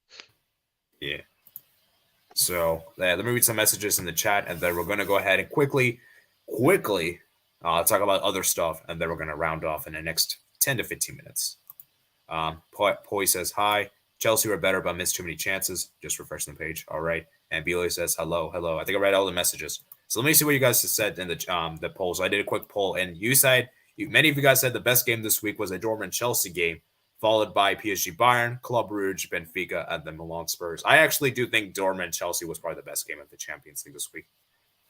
Yeah. So let me read some messages in the chat, and then we're going to go ahead and quickly talk about other stuff, and then we're going to round off in the next 10 to 15 minutes. Poi says, hi. Chelsea were better, but missed too many chances. Just refreshing the page. All right. And Billy says, hello. I think I read all the messages. So let me see what you guys said in the polls. So I did a quick poll, and many of you guys said the best game this week was a Dortmund-Chelsea game, followed by PSG Bayern, Club Brugge, Benfica, and then Milan Spurs. I actually do think Dortmund-Chelsea was probably the best game of the Champions League this week.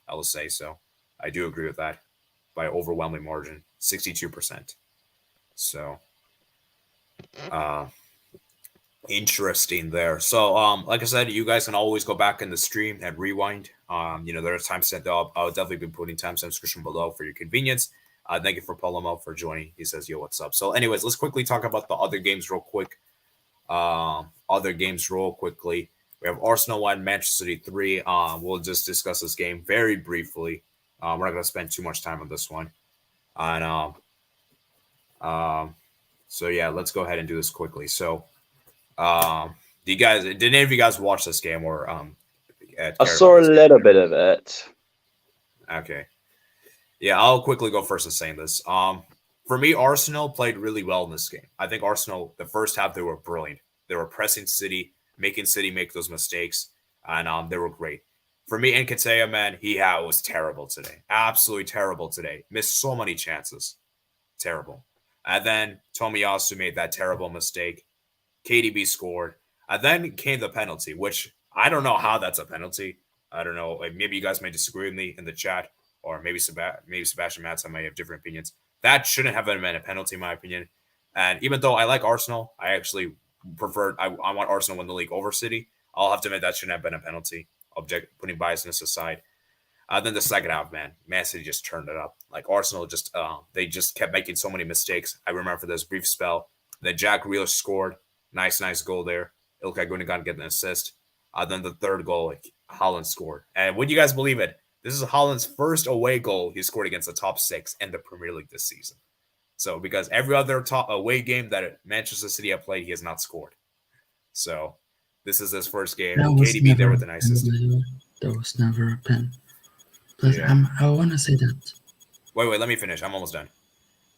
I will say so. I do agree with that by overwhelming margin, 62%. So, interesting there. So, like I said, you guys can always go back in the stream and rewind. There's timestamp. I'll definitely be putting timestamp description below for your convenience. Thank you for Polomo for joining. He says, yo, what's up? So anyways, let's quickly talk about the other games real quick. We have Arsenal 1, Manchester City 3. We'll just discuss this game very briefly. We're not going to spend too much time on this one. And so yeah, let's go ahead and do this quickly. So did any of you guys watch this game or I saw a little bit of it. Okay. Yeah, I'll quickly go first in saying this. For me, Arsenal played really well in this game. I think Arsenal, the first half, they were brilliant. They were pressing City, making City make those mistakes, and they were great. For me, Nketiah, man, he was terrible today. Absolutely terrible today. Missed so many chances. Terrible. And then Tomiyasu made that terrible mistake. KDB scored. And then came the penalty, which I don't know how that's a penalty. I don't know. Maybe you guys may disagree with me in the chat. Or maybe Sebastian Matz, I might have different opinions. That shouldn't have been a penalty, in my opinion. And even though I like Arsenal, I actually I want Arsenal to win the league over City. I'll have to admit that shouldn't have been a penalty, putting biasness aside. Then the second half, Man City just turned it up. Like Arsenal they just kept making so many mistakes. I remember for this brief spell. Then Jack Grealish scored. Nice goal there. Ilkay Gundogan getting an assist. Then the third goal, Haaland scored. And would you guys believe it? This is Haaland's first away goal he scored against the top 6 in the Premier League this season. So, because every other top away game that Manchester City have played, he has not scored. So, this is his first game. KDB there with an assist. There was never a pen. But yeah. I want to say that. Wait, let me finish. I'm almost done.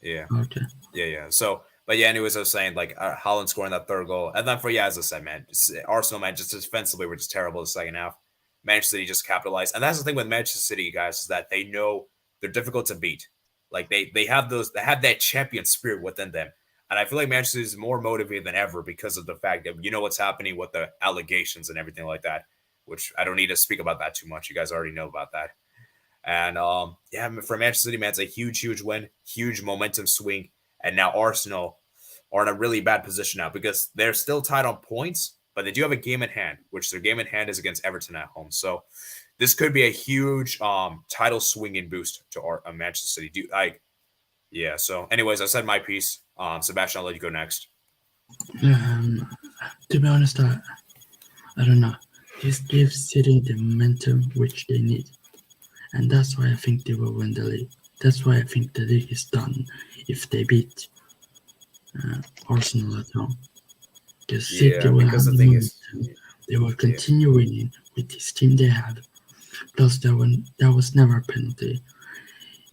Yeah. Okay. Yeah. So, but yeah, anyways, I was saying, Haaland scoring that third goal. And then as I said, man, Arsenal, man, just defensively were just terrible the second half. Manchester City just capitalized. And that's the thing with Manchester City, guys, is that they know they're difficult to beat. Like they have that champion spirit within them. And I feel like Manchester is more motivated than ever because of the fact that you know what's happening with the allegations and everything like that, which I don't need to speak about that too much. You guys already know about that. And yeah, for Manchester City, man, it's a huge, huge win, huge momentum swing. And now Arsenal are in a really bad position now because they're still tied on points, but they do have a game in hand, which their game in hand is against Everton at home. So this could be a huge title swinging boost to our Manchester City. Yeah. So, anyways, I said my piece. Sebastian, I'll let you go next. To be honest, I don't know. This gives City the momentum which they need, and that's why I think they will win the league. That's why I think the league is done if they beat Arsenal at home. Because City will have the momentum. They will continue winning with this team they have. Plus, there was never a penalty.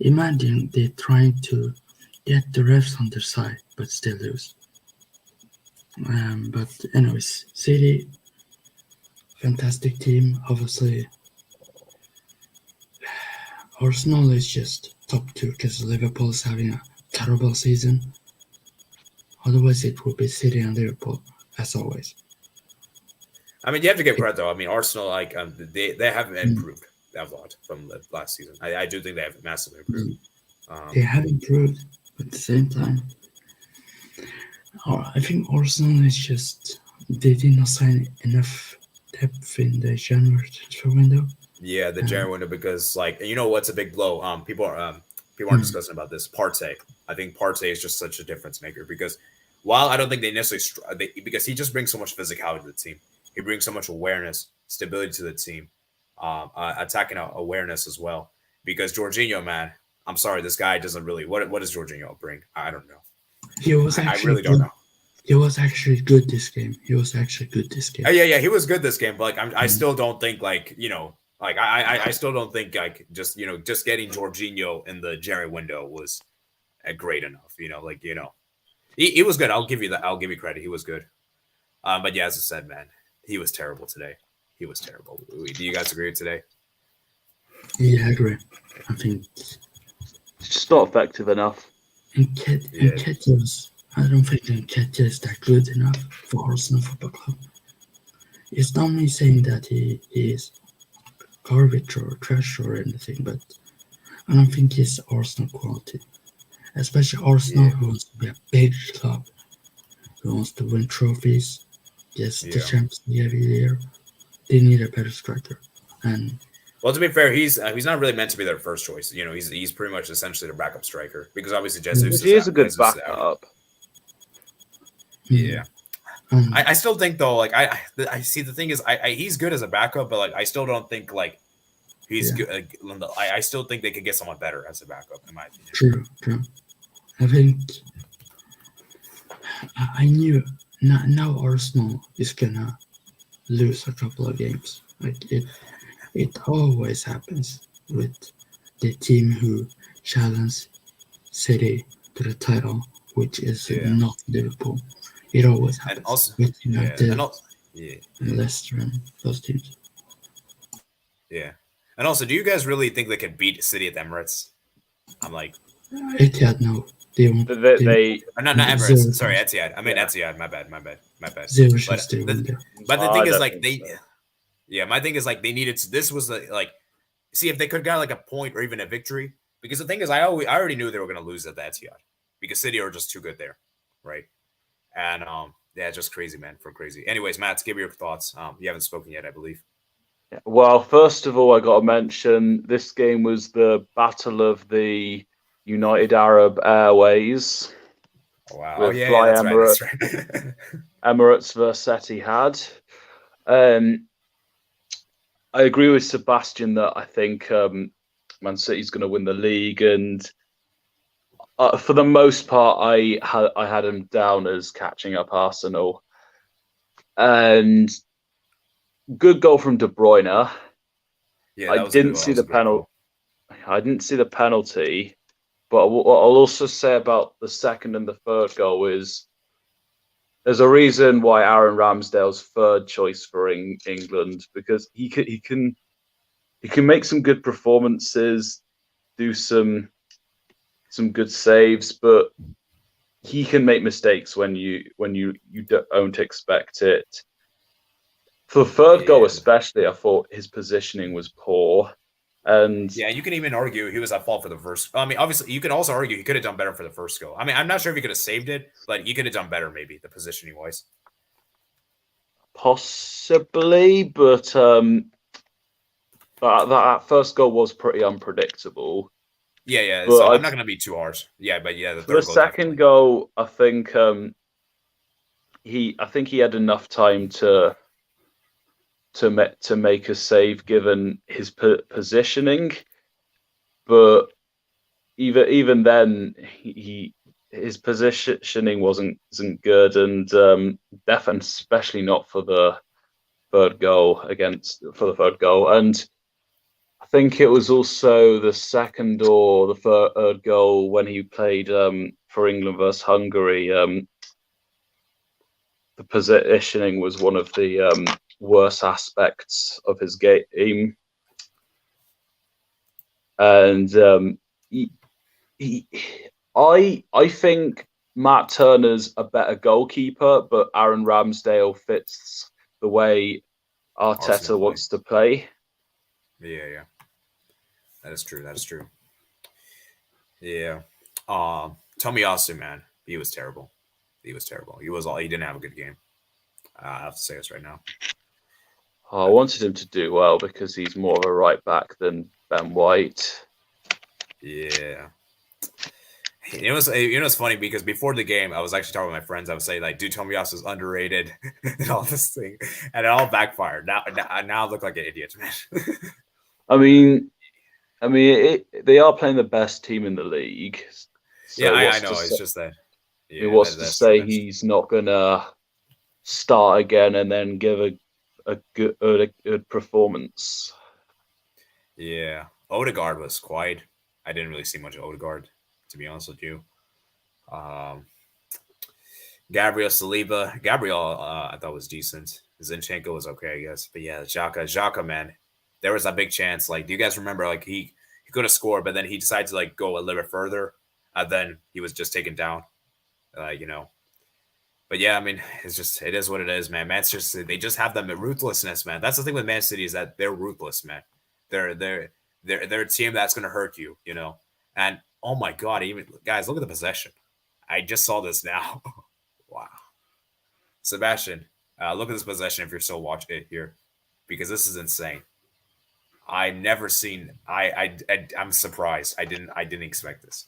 Imagine they're trying to get the refs on their side, but still lose. But anyways, City, fantastic team. Obviously, Arsenal is just top 2 because Liverpool is having a terrible season. Otherwise, it would be City and Liverpool, as always. I mean, you have to give credit, though. I mean, Arsenal, they have improved a lot from the last season. I do think they have massively improved. They have improved, but at the same time, I think Arsenal is just, they did not sign enough depth in the January transfer window. Yeah, the January window, because, you know what's a big blow? People aren't discussing about this. Partey. I think Partey is just such a difference maker because while I don't think they necessarily because he just brings so much physicality to the team. He brings so much awareness, stability to the team, attacking awareness as well. Because Jorginho, man, I'm sorry, this guy doesn't really. What does Jorginho bring? I don't know. I really don't know. He was actually good this game. Yeah, he was good this game. But I still don't think I still don't think just getting Jorginho in the January window was great enough. He was good. I'll give you that. I'll give you credit. He was good. But yeah, as I said, man, he was terrible today. He was terrible. Do you guys agree today? Yeah, I agree. I think it's just not effective enough. I don't think Nketiah is that good enough for Arsenal Football Club. It's not me saying that he is garbage or trash or anything, but I don't think he's Arsenal quality. Especially Arsenal, who wants to be a big club, who wants to win trophies, the Champions League every year. They need a better striker. And well, to be fair, he's not really meant to be their first choice. He's pretty much essentially their backup striker because obviously Jesus is a good backup. Yeah. I still think though, I see the thing is, he's good as a backup, but I still don't think he's good. I still think they could get someone better as a backup, in my opinion. True. I think I knew now Arsenal is gonna lose a couple of games. It always happens with the team who challenge City to the title, which is not Liverpool. It always happens. And also, with United, and Leicester and those teams. Yeah. And also, do you guys really think they can beat City at the Emirates? I'm like... Etihad, no. They not Emirates. Sorry, Etihad. I mean Etihad. My bad. But the thing is, my thing is they needed to, this was see if they could get a point or even a victory, because the thing is I already knew they were going to lose at the Etihad because City are just too good there, right? And just crazy, man, for crazy. Anyways, Matt, give your thoughts. You haven't spoken yet, I believe. Well, first of all, I got to mention this game was the battle of the United Arab Airways. Wow! With Fly Emirates, right. Emirates versus Etihad. I agree with Sebastian that I think Man City's going to win the league, and for the most part, I had them down as catching up Arsenal. And good goal from De Bruyne. Yeah, I didn't see the penalty. I didn't see the penalty, but what I'll also say about the second and the third goal is there's a reason why Aaron Ramsdale's third choice for England, because he can make some good performances, do some some good saves, but he can make mistakes when you don't expect it. For the third goal especially, I thought his positioning was poor. And yeah, you can even argue he was at fault for the first. I mean, obviously, you could also argue he could have done better for the first goal. I mean, I'm not sure if he could have saved it, but he could have done better, maybe, the positioning wise. Possibly, but that first goal was pretty unpredictable. Yeah. So I'm not going to be too harsh. Yeah, but yeah, the third goal. The second goal, I think he had enough time to make a save given his positioning, but even then his positioning wasn't good, and definitely especially not for the third goal. And I think it was also the second or the third goal when he played for England versus Hungary. The positioning was one of the worst aspects of his game, and I think Matt Turner's a better goalkeeper, but Aaron Ramsdale fits the way Arteta wants to play. Yeah. That is true. Yeah. Tomiyasu, man, he was terrible. He didn't have a good game. I have to say this right now. I wanted him to do well because he's more of a right back than Ben White. Yeah. It was funny because before the game, I was actually talking with my friends. I was saying, like, dude, Tomiyasu is underrated and all this thing. And it all backfired. Now I look like an idiot, man. I mean, they are playing the best team in the league. So yeah, I know. It's just that. Yeah, what's to say he's not going to start again and then give a good performance? Yeah. Odegaard was quiet. I didn't really see much of Odegaard, to be honest with you. Gabriel Saliba. I thought was decent. Zinchenko was okay, I guess. But yeah, Xhaka, man. There was a big chance. Like, do you guys remember, like, he could have scored, but then he decided to, like, go a little bit further. And then he was just taken down. But yeah, I mean, it is what it is, man. They just have that ruthlessness, man. That's the thing with Man City is that they're ruthless, man. They're a team that's gonna hurt you, And oh my god, even guys, look at the possession. I just saw this now. Wow, Sebastian, look at this possession if you're still watching it here, because this is insane. I'm surprised. I didn't expect this.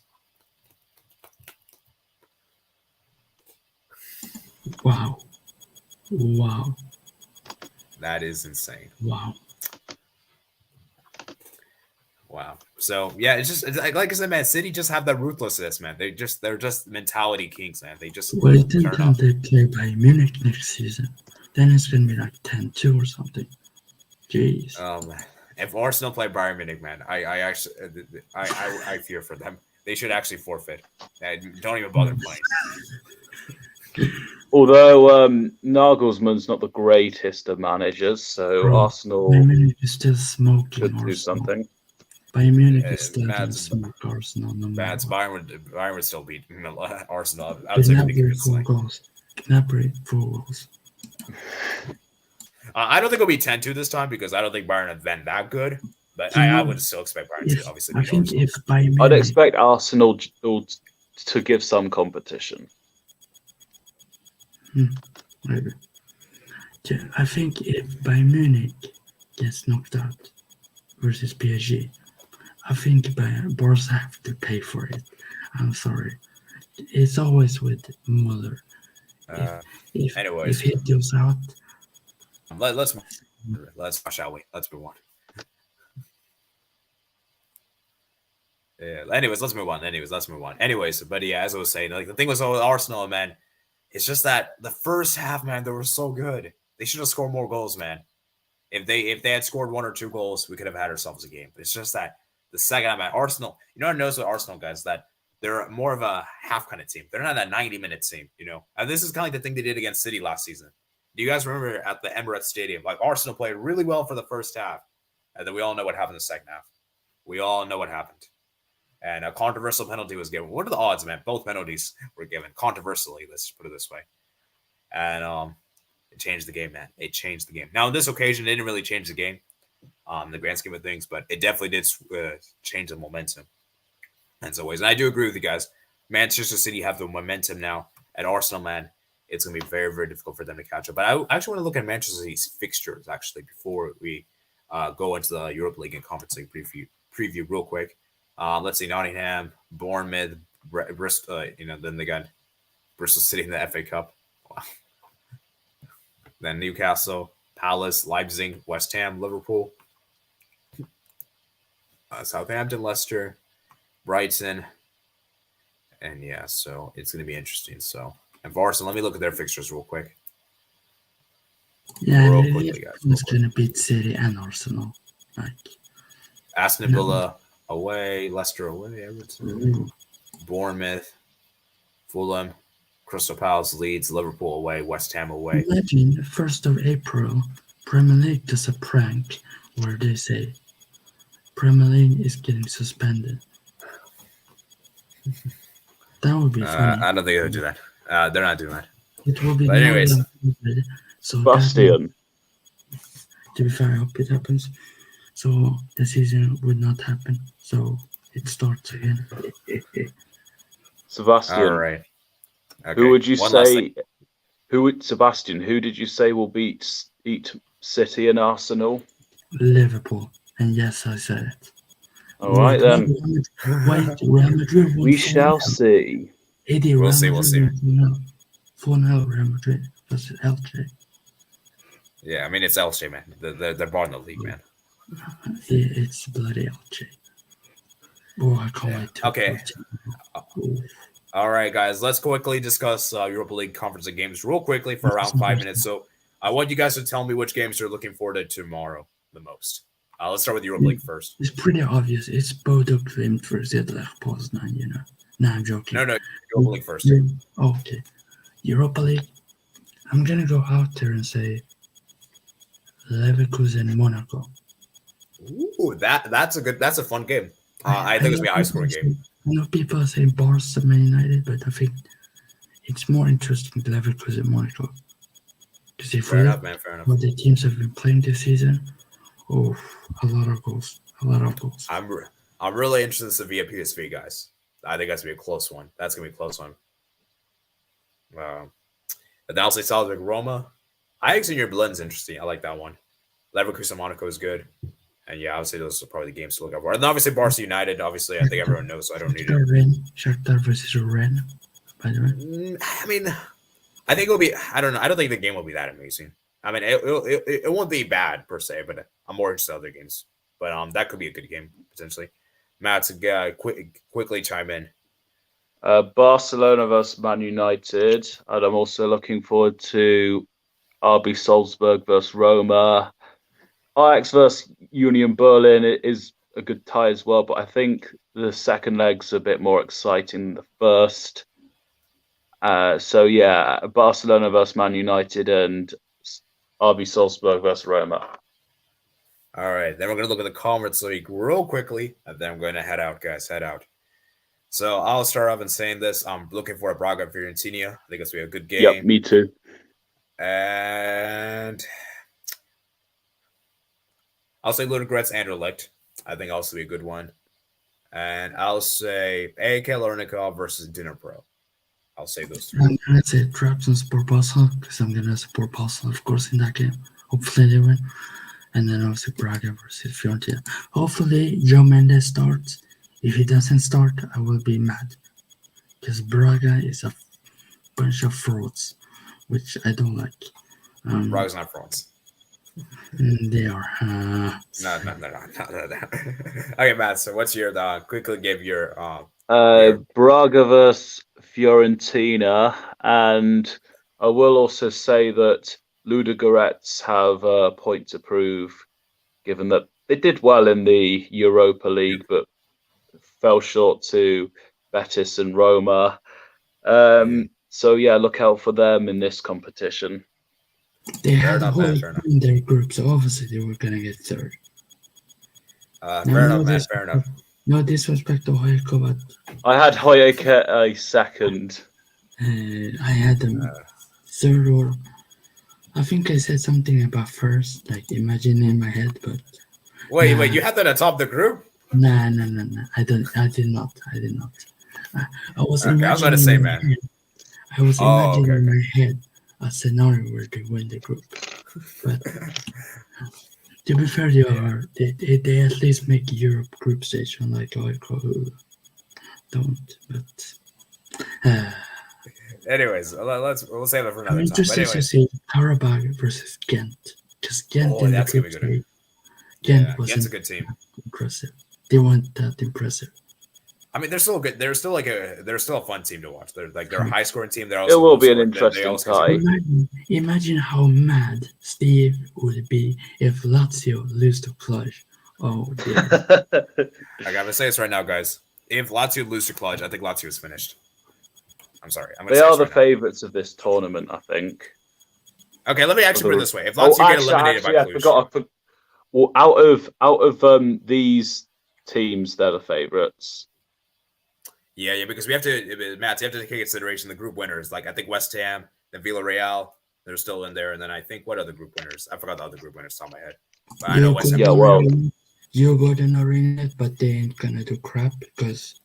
Wow. That is insane. Wow. So yeah, it's like I said, man. City just have that ruthlessness, man. They're just mentality kings, man. They just wait until they play Bayern Munich next season. Then it's gonna be like 10-2 or something. Jeez. Oh man, if Arsenal play Bayern Munich, man, I fear for them. They should actually forfeit. Don't even bother playing. Although Nagelsmann's not the greatest of managers, so Arsenal is still smoking could do something. Bayern Munich is still going to smoke Arsenal. Bayern would still beat Arsenal. I would say four goals. I don't think it'll be 10-2 this time because I don't think Bayern have been that good. But I would still expect Bayern to obviously beat Arsenal. If Bayern Munich, I'd expect Arsenal to give some competition. Maybe. Yeah, I think if Bayern Munich gets knocked out versus PSG, I think Barca have to pay for it. I'm sorry. It's always with Muller. If he goes out, let's shall we? Let's move on. Yeah. Anyways, let's move on. Anyways, but yeah, as I was saying, like the thing was with Arsenal, man. It's just that the first half, man, they were so good. They should have scored more goals, man. If they had scored 1 or 2 goals, we could have had ourselves a game. But it's just that the second half, Arsenal, I noticed with Arsenal guys that they're more of a half kind of team. They're not that 90-minute team, And this is kind of like the thing they did against City last season. Do you guys remember at the Emirates Stadium? Like Arsenal played really well for the first half, and then we all know what happened in the second half. We all know what happened. and a controversial penalty was given. What are the odds, man? Both penalties were given controversially. Let's put it this way, and it changed the game, man. It changed the game. Now, on this occasion, it didn't really change the game, the grand scheme of things, but it definitely did change the momentum in some ways. And I do agree with you guys. Manchester City have the momentum now, and Arsenal, man, it's going to be very, very difficult for them to catch up. But I actually want to look at Manchester City's fixtures, actually, before we go into the Europa League and Conference League preview real quick. Let's see, Nottingham, Bournemouth, Bristol, then they got Bristol City in the FA Cup. Wow. Then Newcastle, Palace, Leipzig, West Ham, Liverpool, Southampton, Leicester, Brighton. And yeah, so it's going to be interesting. So, and for Arsenal, let me look at their fixtures real quick. Yeah, it's going to beat City and Arsenal. Like Aston Villa away, Leicester away, Everton, Bournemouth, Fulham, Crystal Palace, Leeds, Liverpool away, West Ham away. Imagine 1st of April, Premier League does a prank where they say Premier League is getting suspended. That would be funny. I don't think they'll do that. They're not doing that. It will be. But anyways, so Bastian. To be fair, I hope it happens. So the season would not happen. So it starts again. Sebastian. All right. Okay. Who would you say? Sebastian? Who did you say will beat City and Arsenal? Liverpool. And yes, I said it. All right then. Wait, Real Madrid. We shall see. We'll see. 4-0 Real Madrid versus LJ. Yeah, I mean it's LJ, man. They're barring the league, man. It's bloody LJ. Oh, I can't wait to. Okay. All right, guys. Let's quickly discuss Europa League Conference League games real quickly for around 5 minutes. So I want you guys to tell me which games you're looking forward to tomorrow the most. Let's start with Europa League first. It's pretty obvious. It's Bodo Glimt versus Lech Poznan, No, I'm joking. No, Europa League first. Okay. Europa League. I'm going to go out there and say Leverkusen Monaco. Ooh, that's a fun game. I think it's going to be a high-scoring game. I know people say Barca Man United, but I think it's more interesting Leverkusen Monaco. Because if fair enough, man. Fair enough. What the teams have been playing this season, a lot of goals. I'm really interested in Sevilla PSV, guys. I think that's going to be a close one. That's going to be a close one. Then I'll say Salzburg Roma. Ajax and your Berlin's interesting. I like that one. Leverkusen Monaco is good. And yeah, I would say those are probably the games to look out for. And obviously Barca United, obviously, I think everyone knows, so I don't need to. Shakhtar versus Rennes, by the way. I mean, I think it'll be, I don't know. I don't think the game will be that amazing. I mean, it won't be bad per se, but I'm more interested in other games. But that could be a good game, potentially. Matt, quickly chime in. Barcelona versus Man United. And I'm also looking forward to RB Salzburg versus Roma. Ajax versus Union Berlin is a good tie as well, but I think the second leg's a bit more exciting than the first. So yeah, Barcelona versus Man United and RB Salzburg versus Roma. All right, then we're going to look at the Conference League real quickly, and then I'm going to head out, guys. Head out. So I'll start off in saying this. I'm looking for a Braga Fiorentina. I think it's going to be a good game. Yep, me too. And I'll say Ludogorets Anderlecht. I think also be a good one. And I'll say AEK Larnaca versus Dnipro. I'll say those three. I'm going to say Trabzonspor Basel because I'm going to support Basel, of course, in that game. Hopefully they win. And then obviously Braga versus Fiorentina. Hopefully Joe Mendes starts. If he doesn't start, I will be mad. Because Braga is a bunch of frauds, which I don't like. Braga's not frauds. They are. No. Okay, Matt, so what's your, quickly give your... Braga versus Fiorentina. And I will also say that Ludogorets have a point to prove, given that they did well in the Europa League, but fell short to Betis and Roma. So yeah, look out for them in this competition. They had a hole in their group, so obviously they were going to get third. Fair enough, man. Fair enough. No disrespect to Hoyko, but I had Hoyeke a second. I had them third, or I think I said something about first, like imagine in my head, but Wait, you had that at top of the group? nah. I did not. I was Okay, I was about to imagining say, in my man. head. I was Oh, imagining okay, in okay. my head a scenario where they win the group. But to be fair, they at least make Europe group stage, unlike Hoyko who don't. But Anyways, we'll save that for I'm another time. But interested to anyways, see Karabakh versus Ghent. Because Ghent in the that's gonna group be good. stage, Yeah, Ghent Ghent's a wasn't good team. impressive. They weren't that impressive. I mean, they're still good. They're still a fun team to watch. They're a high scoring team. They're It also will be an low-scoring. They interesting also tie. Imagine how mad Steve would be if Lazio lose to Cluj. Oh dear. I gotta say this right now, guys. If Lazio lose to Cluj, I think Lazio is finished. I'm sorry. I'm gonna They say are this the right favourites of this tournament, I think. now. Okay, let me actually put it this way: if Lazio get eliminated by I Cluj, forgot. Well, out of these teams, they're the favourites. yeah, because we have to, Matt, you have to take into consideration the group winners. Like I think West Ham, then Villarreal, they're still in there, and then I think what other group winners? I forgot the other group winners off my head. But I know West Ham. You got an arena, but they ain't gonna do crap because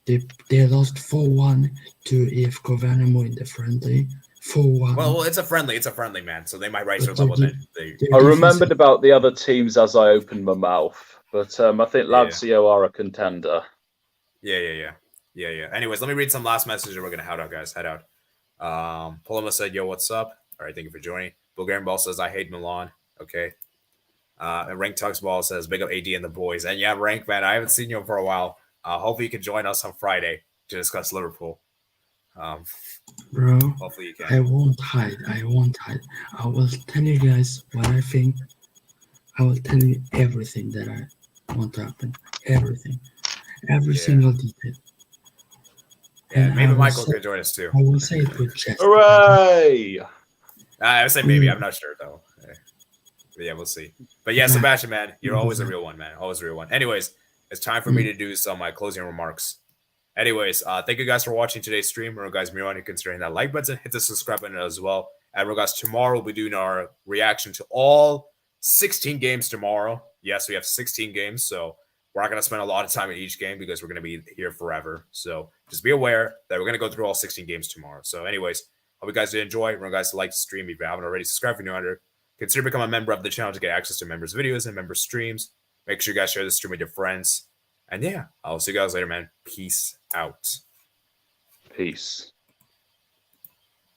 they lost 4-1 to EFK Värnamo in the friendly. 4-1. Well, it's a friendly, man. So they might rise their level. I remembered about the other teams as I opened my mouth, but I think Lazio are a contender. Yeah. Anyways, let me read some last messages and we're gonna head out. Paloma said, "Yo, what's up? All right, thank you for joining." Bulgarian Ball says, "I hate Milan." Okay. And Rank Tux Ball says, "Big up AD and the boys." And yeah, Rank, man, I haven't seen you for a while. Hopefully you can join us on Friday to discuss Liverpool. Bro, hopefully you can. I won't hide. I will tell you guys what I think. I will tell you everything that I want to happen. Everything. Every single detail. And maybe Michael could join us too. I will say it with chest. Hooray! I would say maybe. I'm not sure though. But yeah, we'll see. But yeah, Sebastian, man, you're always a real one, man. Always a real one. Anyways, it's time for me to do some closing remarks. Anyways, thank you guys for watching today's stream. Remember, guys, you're considering that like button, hit the subscribe button as well. And guys, tomorrow we'll be doing our reaction to all 16 games tomorrow. Yes, we have 16 games, so we're not going to spend a lot of time in each game because we're going to be here forever. So just be aware that we're going to go through all 16 games tomorrow. So anyways, hope you guys did enjoy. Remember, guys, to like the stream if you haven't already. Subscribe if you're new under. Consider becoming a member of the channel to get access to members' videos and member streams. Make sure you guys share the stream with your friends. And yeah, I'll see you guys later, man. Peace out. Peace.